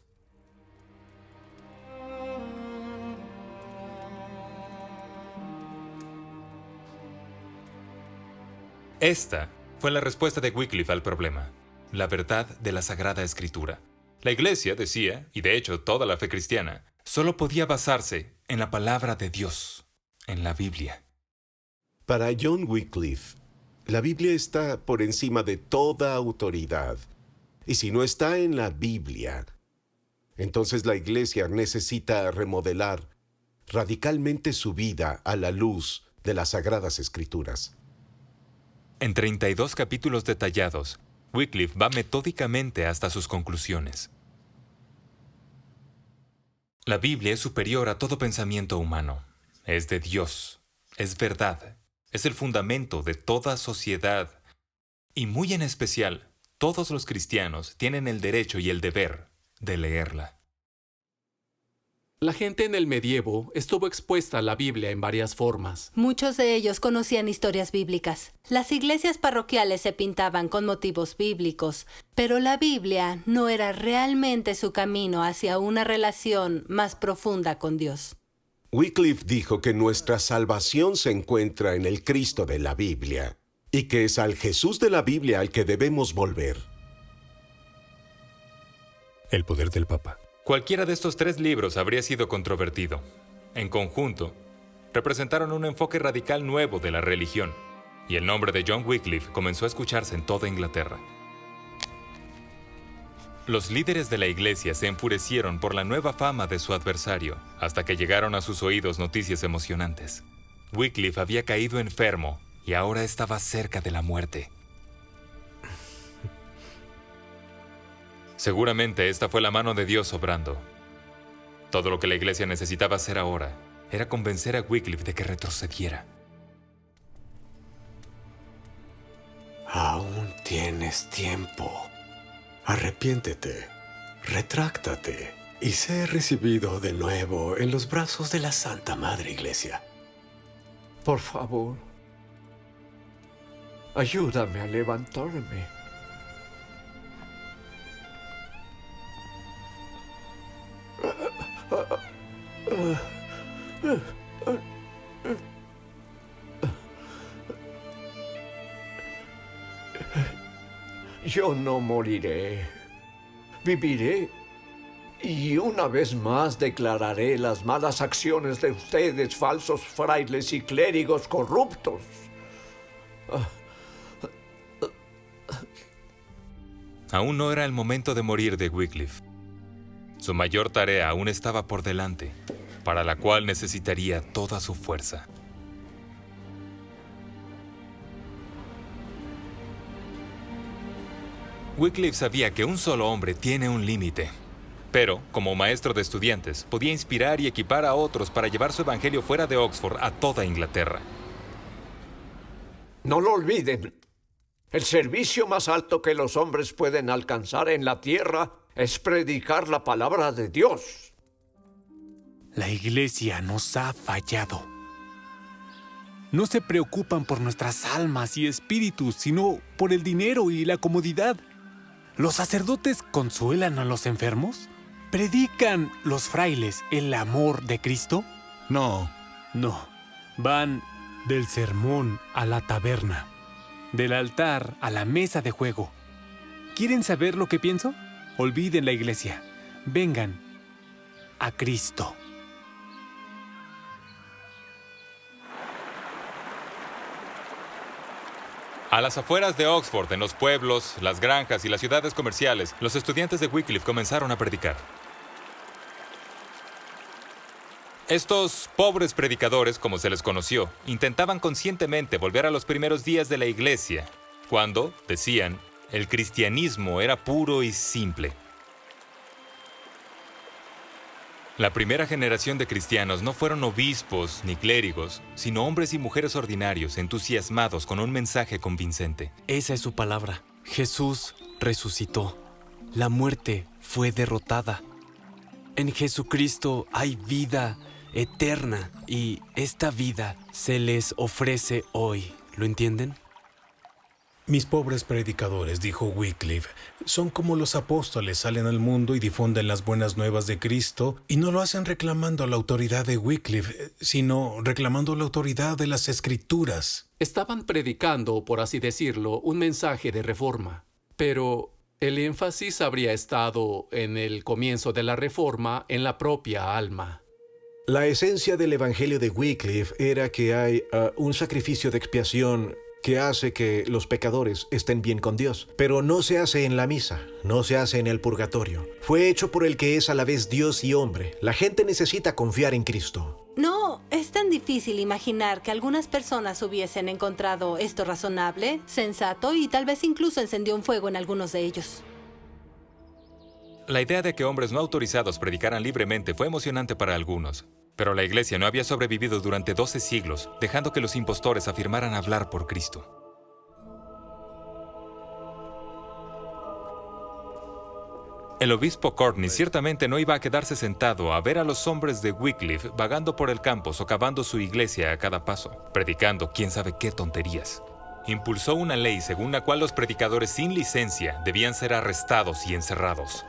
Esta fue la respuesta de Wycliffe al problema, la verdad de la Sagrada Escritura. La Iglesia decía, y de hecho toda la fe cristiana, solo podía basarse en la palabra de Dios, en la Biblia.
Para John Wycliffe, la Biblia está por encima de toda autoridad. Y si no está en la Biblia, entonces la Iglesia necesita remodelar radicalmente su vida a la luz de las Sagradas Escrituras.
En 32 capítulos detallados, Wycliffe va metódicamente hasta sus conclusiones. La Biblia es superior a todo pensamiento humano. Es de Dios. Es verdad. Es el fundamento de toda sociedad. Y muy en especial, todos los cristianos tienen el derecho y el deber de leerla.
La gente en el medievo estuvo expuesta a la Biblia en varias formas.
Muchos de ellos conocían historias bíblicas. Las iglesias parroquiales se pintaban con motivos bíblicos, pero la Biblia no era realmente su camino hacia una relación más profunda con Dios.
Wycliffe dijo que nuestra salvación se encuentra en el Cristo de la Biblia y que es al Jesús de la Biblia al que debemos volver.
El poder del Papa.
Cualquiera de estos 3 libros habría sido controvertido. En conjunto, representaron un enfoque radical nuevo de la religión, y el nombre de John Wycliffe comenzó a escucharse en toda Inglaterra. Los líderes de la Iglesia se enfurecieron por la nueva fama de su adversario, hasta que llegaron a sus oídos noticias emocionantes. Wycliffe había caído enfermo y ahora estaba cerca de la muerte. Seguramente esta fue la mano de Dios obrando. Todo lo que la Iglesia necesitaba hacer ahora era convencer a Wycliffe de que retrocediera.
Aún tienes tiempo. Arrepiéntete, retráctate y sé recibido de nuevo en los brazos de la Santa Madre Iglesia.
Por favor, ayúdame a levantarme. Yo no moriré, viviré y una vez más declararé las malas acciones de ustedes, falsos frailes y clérigos corruptos.
Aún no era el momento de morir de Wycliffe. Su mayor tarea aún estaba por delante, para la cual necesitaría toda su fuerza. Wycliffe sabía que un solo hombre tiene un límite, pero, como maestro de estudiantes, podía inspirar y equipar a otros para llevar su evangelio fuera de Oxford a toda Inglaterra.
No lo olviden. El servicio más alto que los hombres pueden alcanzar en la tierra es predicar la palabra de Dios.
La Iglesia nos ha fallado. No se preocupan por nuestras almas y espíritus, sino por el dinero y la comodidad. ¿Los sacerdotes consuelan a los enfermos? ¿Predican los frailes el amor de Cristo?
No.
No. Van del sermón a la taberna, del altar a la mesa de juego. ¿Quieren saber lo que pienso? Olviden la Iglesia. Vengan a Cristo.
A las afueras de Oxford, en los pueblos, las granjas y las ciudades comerciales, los estudiantes de Wycliffe comenzaron a predicar. Estos pobres predicadores, como se les conoció, intentaban conscientemente volver a los primeros días de la Iglesia, cuando, decían, el cristianismo era puro y simple. La primera generación de cristianos no fueron obispos ni clérigos, sino hombres y mujeres ordinarios, entusiasmados con un mensaje convincente.
Esa es su palabra. Jesús resucitó. La muerte fue derrotada. En Jesucristo hay vida eterna y esta vida se les ofrece hoy. ¿Lo entienden?
Mis pobres predicadores, dijo Wycliffe, son como los apóstoles, salen al mundo y difunden las buenas nuevas de Cristo, y no lo hacen reclamando la autoridad de Wycliffe, sino reclamando la autoridad de las Escrituras.
Estaban predicando, por así decirlo, un mensaje de reforma, pero el énfasis habría estado en el comienzo de la reforma en la propia alma.
La esencia del Evangelio de Wycliffe era que hay un sacrificio de expiación que hace que los pecadores estén bien con Dios. Pero no se hace en la misa, no se hace en el purgatorio. Fue hecho por el que es a la vez Dios y hombre. La gente necesita confiar en Cristo.
No, es tan difícil imaginar que algunas personas hubiesen encontrado esto razonable, sensato y tal vez incluso encendió un fuego en algunos de ellos.
La idea de que hombres no autorizados predicaran libremente fue emocionante para algunos. Pero la Iglesia no había sobrevivido durante 12 siglos, dejando que los impostores afirmaran hablar por Cristo. El obispo Courtney ciertamente no iba a quedarse sentado a ver a los hombres de Wycliffe vagando por el campo, socavando su iglesia a cada paso, predicando quién sabe qué tonterías. Impulsó una ley según la cual los predicadores sin licencia debían ser arrestados y encerrados.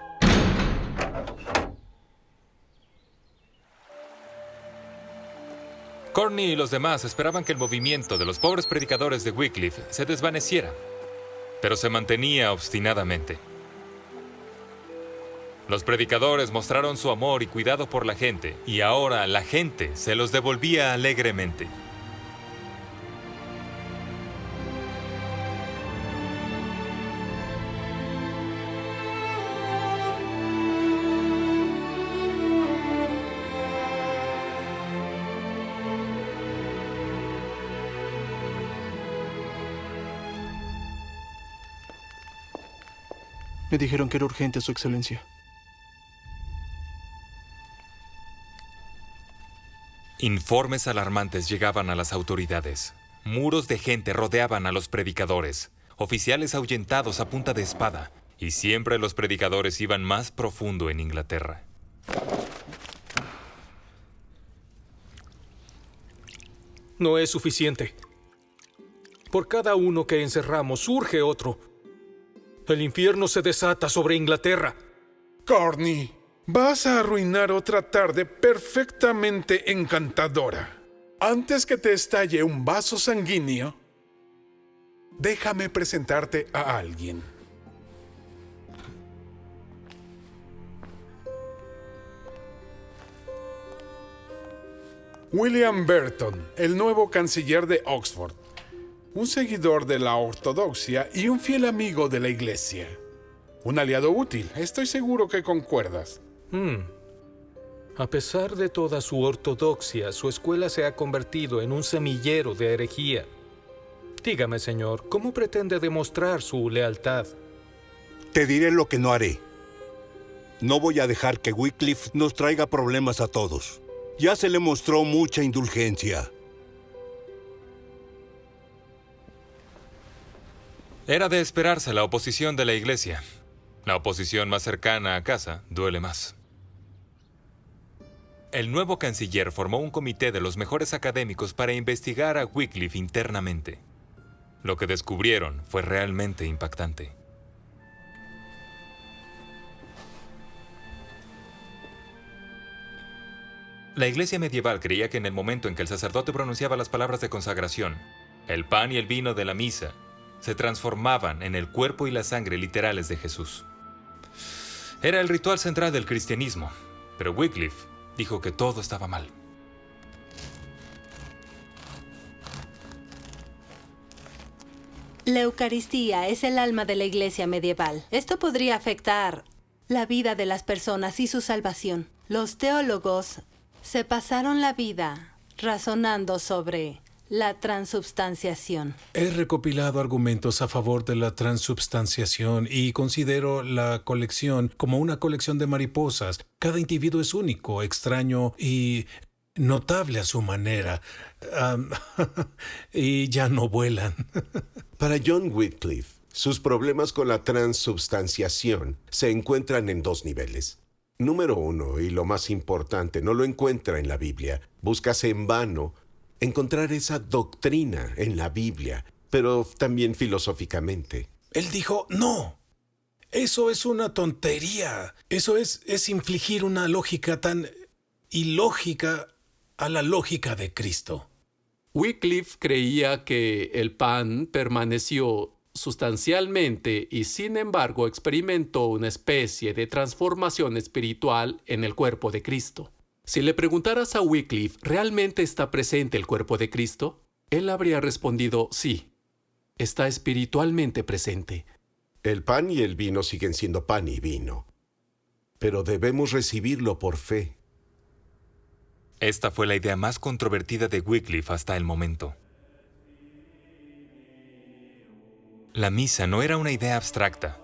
Courtney y los demás esperaban que el movimiento de los pobres predicadores de Wycliffe se desvaneciera, pero se mantenía obstinadamente. Los predicadores mostraron su amor y cuidado por la gente, y ahora la gente se los devolvía alegremente.
Me dijeron que era urgente, Su Excelencia.
Informes alarmantes llegaban a las autoridades. Muros de gente rodeaban a los predicadores. Oficiales ahuyentados a punta de espada. Y siempre los predicadores iban más profundo en Inglaterra.
No es suficiente. Por cada uno que encerramos, surge otro. El infierno se desata sobre Inglaterra.
Courtney, vas a arruinar otra tarde perfectamente encantadora. Antes que te estalle un vaso sanguíneo, déjame presentarte a alguien. William Burton, el nuevo canciller de Oxford. Un seguidor de la ortodoxia y un fiel amigo de la Iglesia. Un aliado útil, estoy seguro que concuerdas.
A pesar de toda su ortodoxia, su escuela se ha convertido en un semillero de herejía. Dígame, señor, ¿cómo pretende demostrar su lealtad?
Te diré lo que no haré. No voy a dejar que Wycliffe nos traiga problemas a todos. Ya se le mostró mucha indulgencia.
Era de esperarse la oposición de la Iglesia. La oposición más cercana a casa duele más. El nuevo canciller formó un comité de los mejores académicos para investigar a Wycliffe internamente. Lo que descubrieron fue realmente impactante. La Iglesia medieval creía que en el momento en que el sacerdote pronunciaba las palabras de consagración, el pan y el vino de la misa se transformaban en el cuerpo y la sangre literales de Jesús. Era el ritual central del cristianismo, pero Wycliffe dijo que todo estaba mal.
La Eucaristía es el alma de la Iglesia medieval. Esto podría afectar la vida de las personas y su salvación. Los teólogos Se pasaron la vida razonando sobre la transubstanciación.
He recopilado argumentos a favor de la transubstanciación y considero la colección como una colección de mariposas. Cada individuo es único, extraño y notable a su manera. Y ya no vuelan.
Para John Wycliffe, sus problemas con la transubstanciación se encuentran en dos niveles. Número 1, y lo más importante, no lo encuentra en la Biblia. Búscase en vano encontrar esa doctrina en la Biblia, pero también filosóficamente.
Él dijo, no, eso es una tontería. Eso es infligir una lógica tan ilógica a la lógica de Cristo.
Wycliffe creía que el pan permaneció sustancialmente y sin embargo experimentó una especie de transformación espiritual en el cuerpo de Cristo. Si le preguntaras a Wycliffe, ¿realmente está presente el cuerpo de Cristo? Él habría respondido, sí, está espiritualmente presente.
El pan y el vino siguen siendo pan y vino, pero debemos recibirlo por fe.
Esta fue la idea más controvertida de Wycliffe hasta el momento. La misa no era una idea abstracta.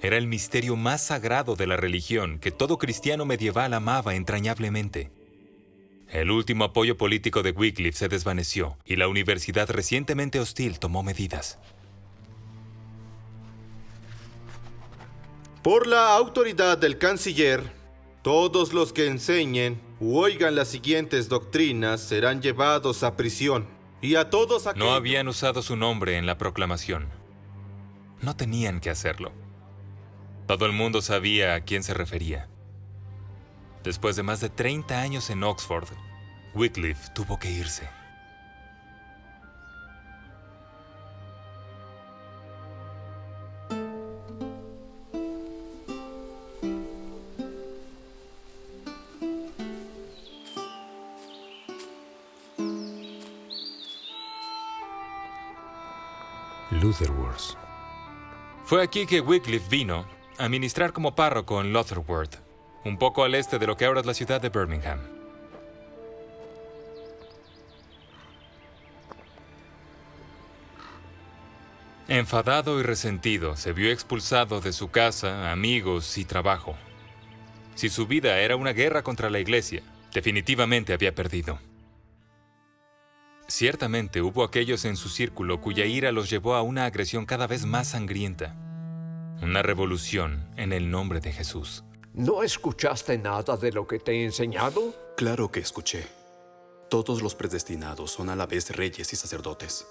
Era el misterio más sagrado de la religión que todo cristiano medieval amaba entrañablemente. El último apoyo político de Wycliffe se desvaneció y la universidad recientemente hostil tomó medidas.
Por la autoridad del canciller, todos los que enseñen u oigan las siguientes doctrinas serán llevados a prisión. Y a todos aquellos...
No habían usado su nombre en la proclamación. No tenían que hacerlo. Todo el mundo sabía a quién se refería. Después de más de 30 años en Oxford, Wycliffe tuvo que irse.
Lutherworth.
Fue aquí que Wycliffe vino a ministrar como párroco en Lutherworth, un poco al este de lo que ahora es la ciudad de Birmingham. Enfadado y resentido, se vio expulsado de su casa, amigos y trabajo. Si su vida era una guerra contra la Iglesia, definitivamente había perdido. Ciertamente hubo aquellos en su círculo cuya ira los llevó a una agresión cada vez más sangrienta. Una revolución en el nombre de Jesús.
¿No escuchaste nada de lo que te he enseñado?
Claro que escuché. Todos los predestinados son a la vez reyes y sacerdotes.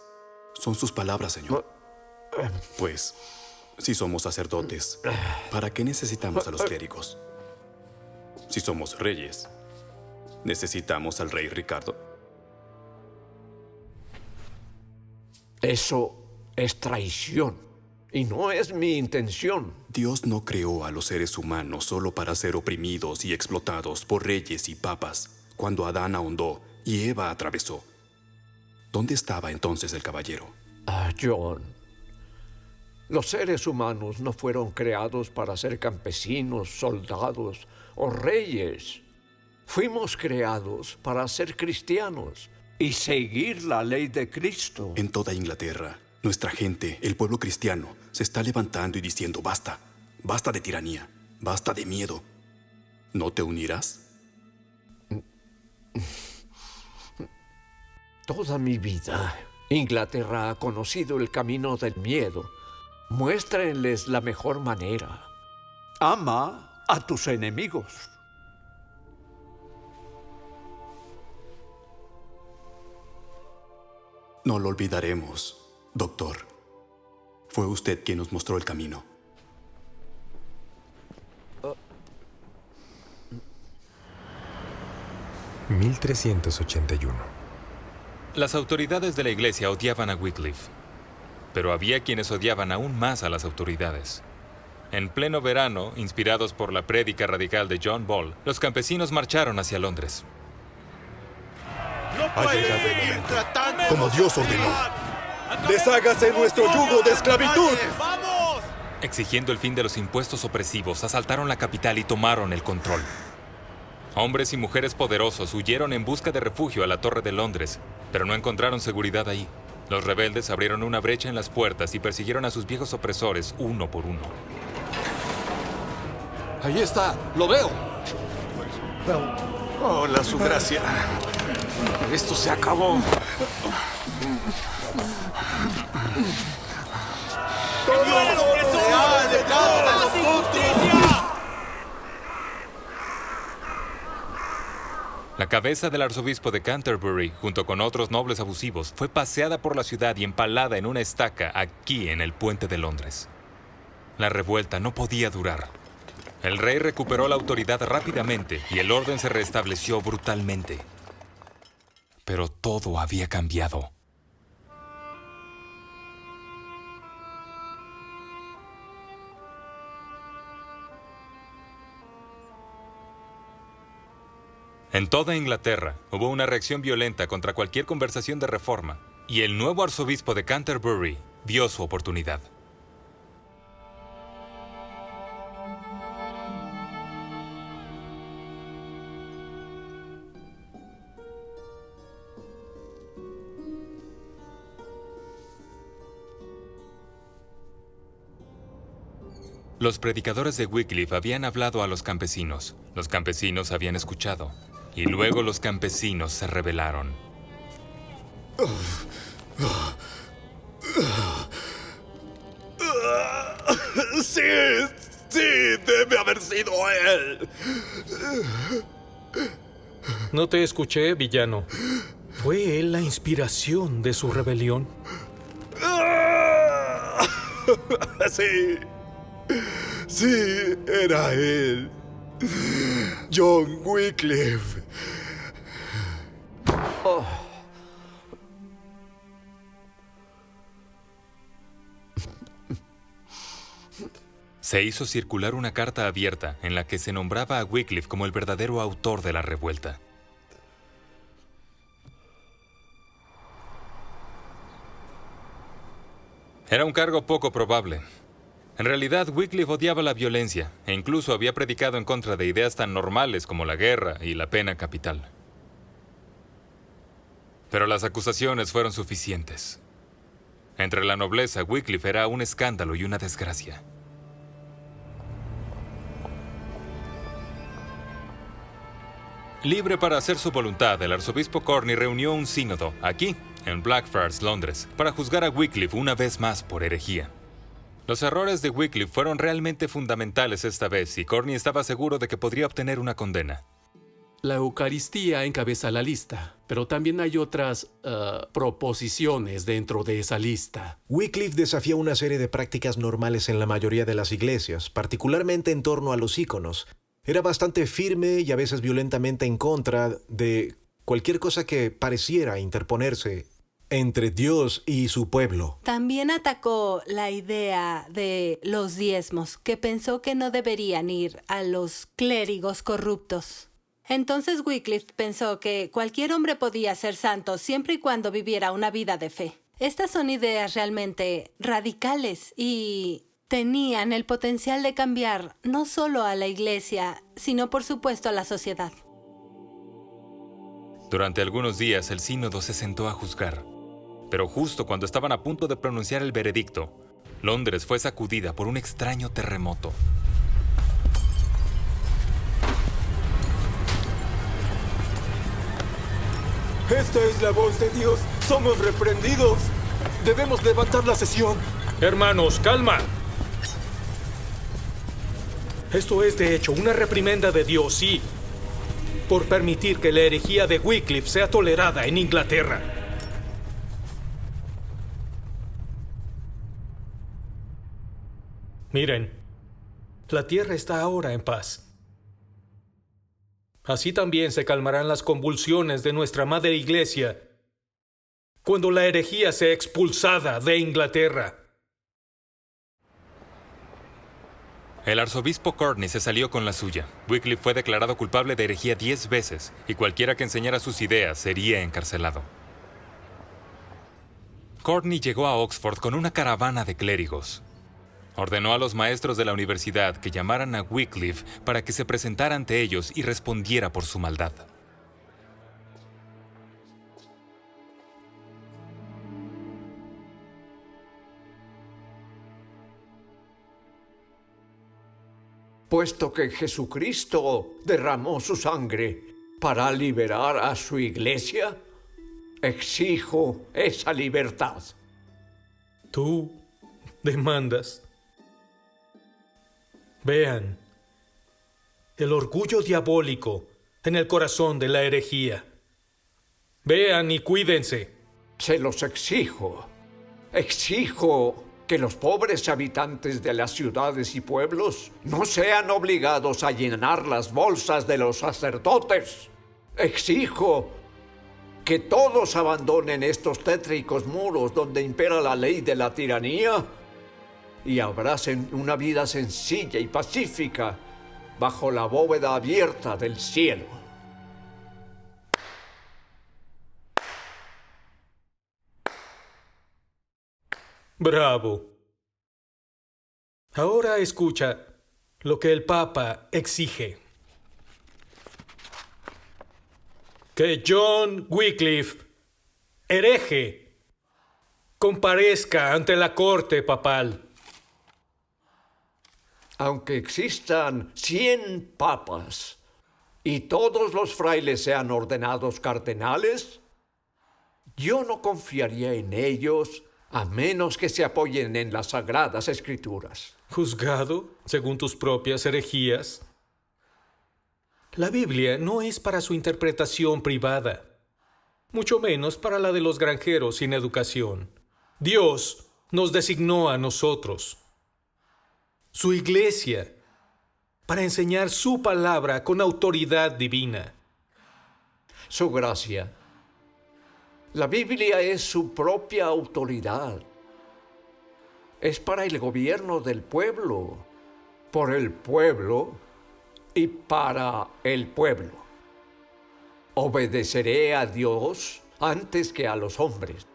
Son sus palabras, Señor. Pues, si somos sacerdotes, ¿para qué necesitamos a los clérigos? Si somos reyes, ¿necesitamos al rey Ricardo?
Eso es traición. Y no es mi intención.
Dios no creó a los seres humanos solo para ser oprimidos y explotados por reyes y papas. Cuando Adán ahondó y Eva atravesó, ¿dónde estaba entonces el caballero?
John, los seres humanos no fueron creados para ser campesinos, soldados o reyes. Fuimos creados para ser cristianos y seguir la ley de Cristo.
En toda Inglaterra, nuestra gente, el pueblo cristiano, se está levantando y diciendo basta. Basta de tiranía, basta de miedo. ¿No te unirás?
Toda mi vida, Inglaterra ha conocido el camino del miedo. Muéstrenles la mejor manera. Ama a tus enemigos.
No lo olvidaremos, doctor. Fue usted quien nos mostró el camino.
(1381)
Las autoridades de la iglesia odiaban a Wycliffe, pero había quienes odiaban aún más a las autoridades. En pleno verano, inspirados por la prédica radical de John Ball, los campesinos marcharon hacia Londres.
¡No puede seguir tratando como Dios ordenó! ¡Deshágase nuestro yugo de esclavitud!
¡Vamos! Exigiendo el fin de los impuestos opresivos, asaltaron la capital y tomaron el control. Hombres y mujeres poderosos huyeron en busca de refugio a la Torre de Londres, pero no encontraron seguridad ahí. Los rebeldes abrieron una brecha en las puertas y persiguieron a sus viejos opresores uno por uno.
Ahí está, lo veo.
Hola, su gracia. Esto se acabó.
La cabeza del arzobispo de Canterbury, junto con otros nobles abusivos, fue paseada por la ciudad y empalada en una estaca aquí en el puente de Londres. La revuelta no podía durar. El rey recuperó la autoridad rápidamente y el orden se restableció brutalmente. Pero todo había cambiado. En toda Inglaterra hubo una reacción violenta contra cualquier conversación de reforma, y el nuevo arzobispo de Canterbury vio su oportunidad. Los predicadores de Wycliffe habían hablado a los campesinos habían escuchado, y luego los campesinos se rebelaron.
Sí, debe haber sido él.
No te escuché, villano. ¿Fue él la inspiración de su rebelión?
Sí, era él. John Wycliffe.
Se hizo circular una carta abierta en la que se nombraba a Wycliffe como el verdadero autor de la revuelta. Era un cargo poco probable. En realidad, Wycliffe odiaba la violencia e incluso había predicado en contra de ideas tan normales como la guerra y la pena capital. Pero las acusaciones fueron suficientes. Entre la nobleza, Wycliffe era un escándalo y una desgracia. Libre para hacer su voluntad, el arzobispo Courtney reunió un sínodo aquí, en Blackfriars, Londres, para juzgar a Wycliffe una vez más por herejía. Los errores de Wycliffe fueron realmente fundamentales esta vez y Courtney estaba seguro de que podría obtener una condena.
La Eucaristía encabeza la lista, pero también hay otras proposiciones dentro de esa lista.
Wycliffe desafía una serie de prácticas normales en la mayoría de las iglesias, particularmente en torno a los íconos. Era bastante firme y a veces violentamente en contra de cualquier cosa que pareciera interponerse entre Dios y su pueblo.
También atacó la idea de los diezmos, que pensó que no deberían ir a los clérigos corruptos. Entonces Wycliffe pensó que cualquier hombre podía ser santo siempre y cuando viviera una vida de fe. Estas son ideas realmente radicales y tenían el potencial de cambiar no solo a la iglesia, sino por supuesto a la sociedad.
Durante algunos días el sínodo se sentó a juzgar. Pero justo cuando estaban a punto de pronunciar el veredicto, Londres fue sacudida por un extraño terremoto.
Esta es la voz de Dios. Somos reprendidos. Debemos levantar la sesión.
Hermanos, calma. Esto es, de hecho, una reprimenda de Dios, sí, por permitir que la herejía de Wycliffe sea tolerada en Inglaterra. Miren, la tierra está ahora en paz. Así también se calmarán las convulsiones de nuestra madre iglesia cuando la herejía sea expulsada de Inglaterra.
El arzobispo Courtney se salió con la suya. Wycliffe fue declarado culpable de herejía 10 veces y cualquiera que enseñara sus ideas sería encarcelado. Courtney llegó a Oxford con una caravana de clérigos. Ordenó a los maestros de la universidad que llamaran a Wycliffe para que se presentara ante ellos y respondiera por su maldad.
Puesto que Jesucristo derramó su sangre para liberar a su iglesia, exijo esa libertad.
Tú demandas. Vean el orgullo diabólico en el corazón de la herejía. Vean y cuídense.
Se los exijo. Exijo que los pobres habitantes de las ciudades y pueblos no sean obligados a llenar las bolsas de los sacerdotes. Exijo que todos abandonen estos tétricos muros donde impera la ley de la tiranía y abracen una vida sencilla y pacífica bajo la bóveda abierta del cielo.
Bravo. Ahora escucha lo que el Papa exige. Que John Wycliffe, hereje, comparezca ante la corte papal.
Aunque existan 100 papas y todos los frailes sean ordenados cardenales, yo no confiaría en ellos a menos que se apoyen en las Sagradas Escrituras.
¿Juzgado según tus propias herejías? La Biblia no es para su interpretación privada, mucho menos para la de los granjeros sin educación. Dios nos designó a nosotros, su iglesia, para enseñar su palabra con autoridad divina.
Su gracia. La Biblia es su propia autoridad. Es para el gobierno del pueblo, por el pueblo y para el pueblo. Obedeceré a Dios antes que a los hombres.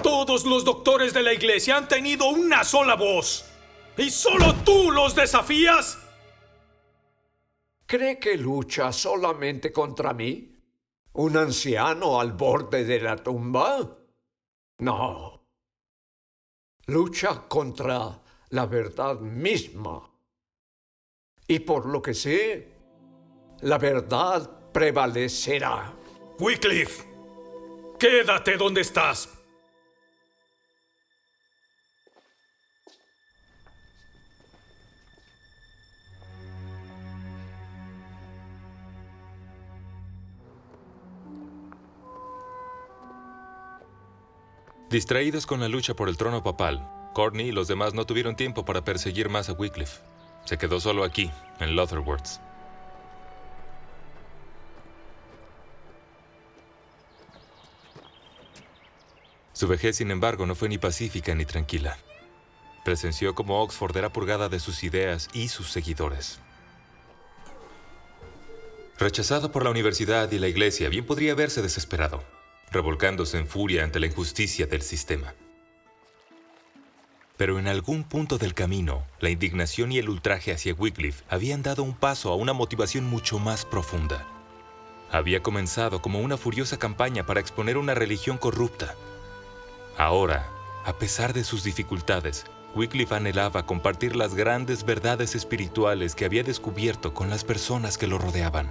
Todos los doctores de la iglesia han tenido una sola voz. ¿Y solo tú los desafías?
¿Cree que lucha solamente contra mí? ¿Un anciano al borde de la tumba? No. Lucha contra la verdad misma. Y por lo que sé, la verdad prevalecerá.
Wycliffe, quédate donde estás.
Distraídos con la lucha por el trono papal, Courtney y los demás no tuvieron tiempo para perseguir más a Wycliffe. Se quedó solo aquí, en Lutherworth. Su vejez, sin embargo, no fue ni pacífica ni tranquila. Presenció cómo Oxford era purgada de sus ideas y sus seguidores. Rechazado por la universidad y la iglesia, bien podría haberse desesperado, revolcándose en furia ante la injusticia del sistema. Pero en algún punto del camino, la indignación y el ultraje hacia Wycliffe habían dado un paso a una motivación mucho más profunda. Había comenzado como una furiosa campaña para exponer una religión corrupta. Ahora, a pesar de sus dificultades, Wycliffe anhelaba compartir las grandes verdades espirituales que había descubierto con las personas que lo rodeaban.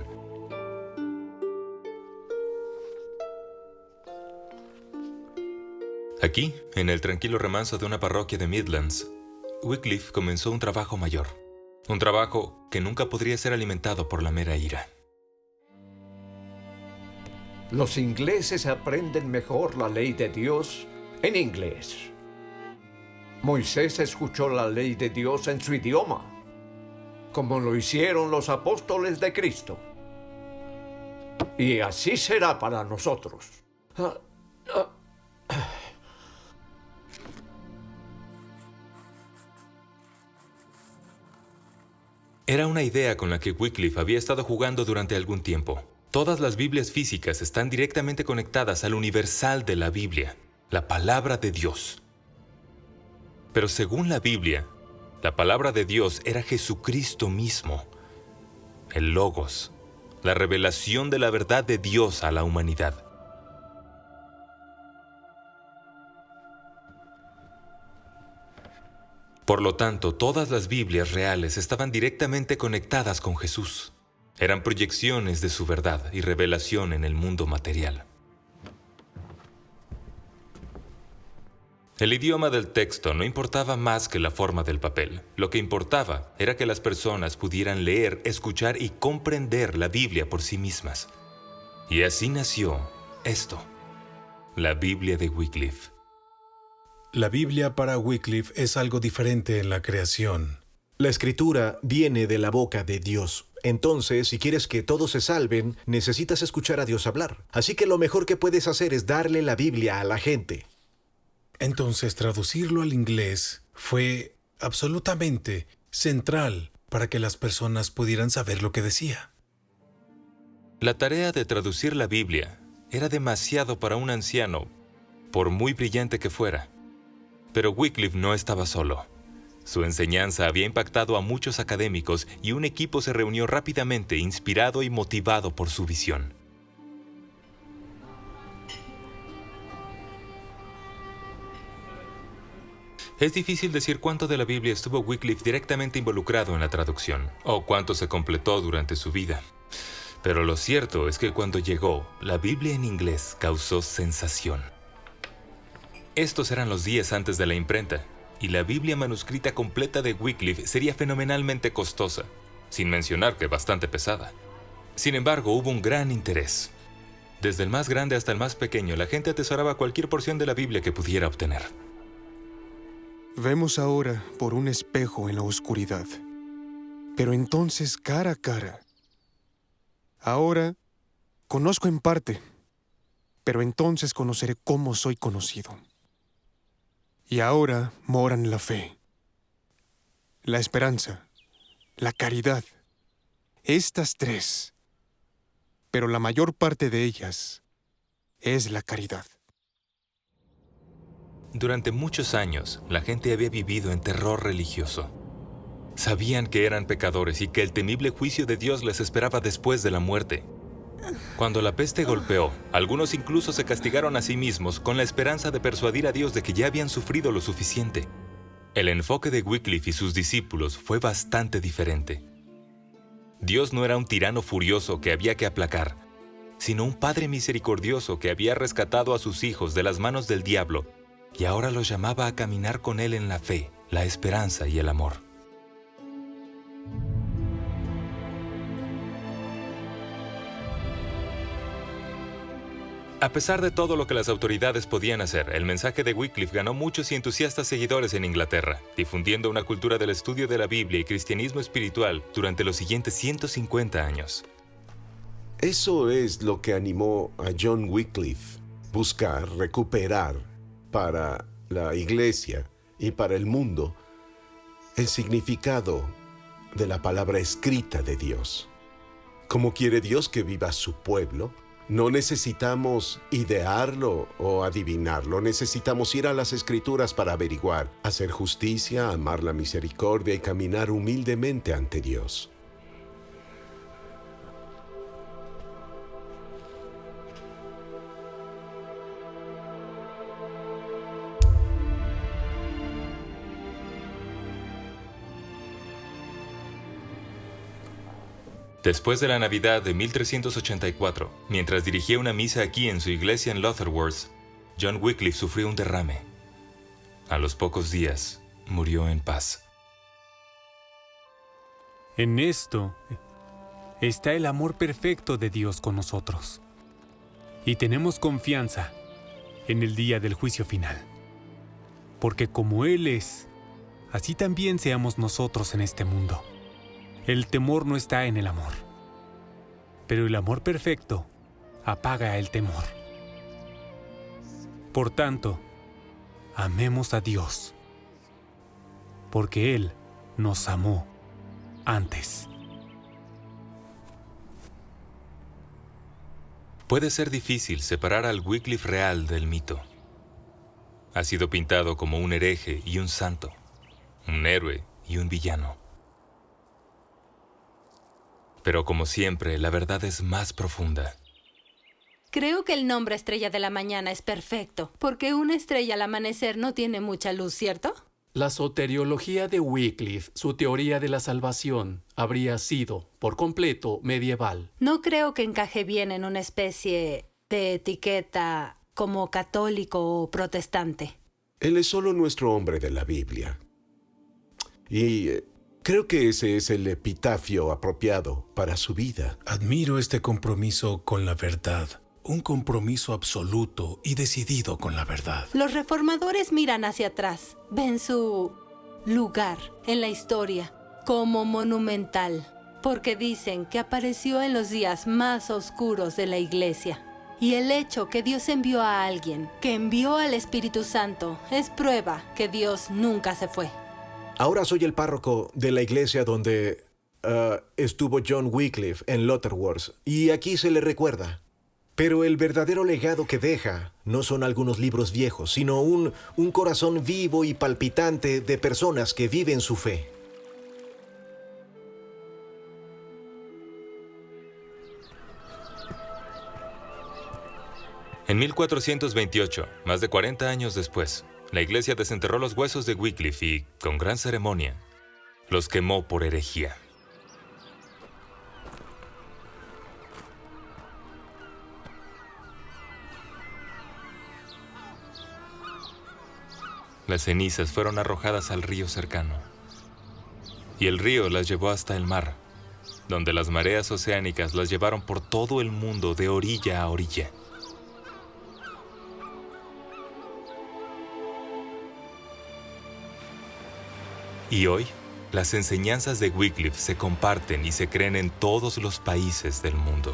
Aquí, en el tranquilo remanso de una parroquia de Midlands, Wycliffe comenzó un trabajo mayor. Un trabajo que nunca podría ser alimentado por la mera ira.
Los ingleses aprenden mejor la ley de Dios en inglés. Moisés escuchó la ley de Dios en su idioma, como lo hicieron los apóstoles de Cristo. Y así será para nosotros.
Era una idea con la que Wycliffe había estado jugando durante algún tiempo. Todas las Biblias físicas están directamente conectadas al universal de la Biblia, la palabra de Dios. Pero según la Biblia, la palabra de Dios era Jesucristo mismo, el Logos, la revelación de la verdad de Dios a la humanidad. Por lo tanto, todas las Biblias reales estaban directamente conectadas con Jesús. Eran proyecciones de su verdad y revelación en el mundo material. El idioma del texto no importaba más que la forma del papel. Lo que importaba era que las personas pudieran leer, escuchar y comprender la Biblia por sí mismas. Y así nació esto, la Biblia de Wycliffe.
La Biblia para Wycliffe es algo diferente en la creación.
La escritura viene de la boca de Dios. Entonces, si quieres que todos se salven, necesitas escuchar a Dios hablar. Así que lo mejor que puedes hacer es darle la Biblia a la gente.
Entonces, traducirlo al inglés fue absolutamente central para que las personas pudieran saber lo que decía.
La tarea de traducir la Biblia era demasiado para un anciano, por muy brillante que fuera. Pero Wycliffe no estaba solo. Su enseñanza había impactado a muchos académicos y un equipo se reunió rápidamente, inspirado y motivado por su visión. Es difícil decir cuánto de la Biblia estuvo Wycliffe directamente involucrado en la traducción, o cuánto se completó durante su vida. Pero lo cierto es que cuando llegó, la Biblia en inglés causó sensación. Estos eran los días antes de la imprenta, y la Biblia manuscrita completa de Wycliffe sería fenomenalmente costosa, sin mencionar que bastante pesada. Sin embargo, hubo un gran interés. Desde el más grande hasta el más pequeño, la gente atesoraba cualquier porción de la Biblia que pudiera obtener.
Vemos ahora por un espejo en la oscuridad, pero entonces cara a cara. Ahora conozco en parte, pero entonces conoceré cómo soy conocido. Y ahora moran la fe, la esperanza, la caridad. Estas tres, pero la mayor parte de ellas es la caridad.
Durante muchos años, la gente había vivido en terror religioso. Sabían que eran pecadores y que el temible juicio de Dios les esperaba después de la muerte. Cuando la peste golpeó, algunos incluso se castigaron a sí mismos con la esperanza de persuadir a Dios de que ya habían sufrido lo suficiente. El enfoque de Wycliffe y sus discípulos fue bastante diferente. Dios no era un tirano furioso que había que aplacar, sino un Padre misericordioso que había rescatado a sus hijos de las manos del diablo y ahora los llamaba a caminar con él en la fe, la esperanza y el amor. A pesar de todo lo que las autoridades podían hacer, el mensaje de Wycliffe ganó muchos y entusiastas seguidores en Inglaterra, difundiendo una cultura del estudio de la Biblia y cristianismo espiritual durante los siguientes 150 años.
Eso es lo que animó a John Wycliffe buscar recuperar para la Iglesia y para el mundo el significado de la palabra escrita de Dios. ¿Cómo quiere Dios que viva su pueblo? No necesitamos idearlo o adivinarlo, necesitamos ir a las Escrituras para averiguar, hacer justicia, amar la misericordia y caminar humildemente ante Dios.
Después de la Navidad de 1384, mientras dirigía una misa aquí en su iglesia en Lutterworth, John Wycliffe sufrió un derrame. A los pocos días, murió en paz.
En esto está el amor perfecto de Dios con nosotros. Y tenemos confianza en el día del juicio final. Porque como Él es, así también seamos nosotros en este mundo. El temor no está en el amor, pero el amor perfecto apaga el temor. Por tanto, amemos a Dios, porque Él nos amó antes.
Puede ser difícil separar al Wycliffe real del mito. ha sido pintado como un hereje y un santo, un héroe y un villano. Pero como siempre, la verdad es más profunda.
Creo que el nombre Estrella de la Mañana es perfecto, porque una estrella al amanecer no tiene mucha luz, ¿cierto?
La soteriología de Wycliffe, su teoría de la salvación, habría sido, por completo, medieval.
No creo que encaje bien en una especie de etiqueta como católico o protestante.
Él es solo nuestro hombre de la Biblia. Y creo que ese es el epitafio apropiado para su vida.
Admiro este compromiso con la verdad. Un compromiso absoluto y decidido con la verdad.
Los reformadores miran hacia atrás, ven su lugar en la historia como monumental, porque dicen que apareció en los días más oscuros de la Iglesia. Y el hecho que Dios envió a alguien, que envió al Espíritu Santo, es prueba que Dios nunca se fue.
Ahora soy el párroco de la iglesia donde estuvo John Wycliffe en Lutherworth, y aquí se le recuerda. Pero el verdadero legado que deja no son algunos libros viejos, sino un corazón vivo y palpitante de personas que viven su fe.
En 1428, más de 40 años después, la iglesia desenterró los huesos de Wycliffe y, con gran ceremonia, los quemó por herejía. Las cenizas fueron arrojadas al río cercano, y el río las llevó hasta el mar, donde las mareas oceánicas las llevaron por todo el mundo de orilla a orilla. Y hoy, las enseñanzas de Wycliffe se comparten y se creen en todos los países del mundo.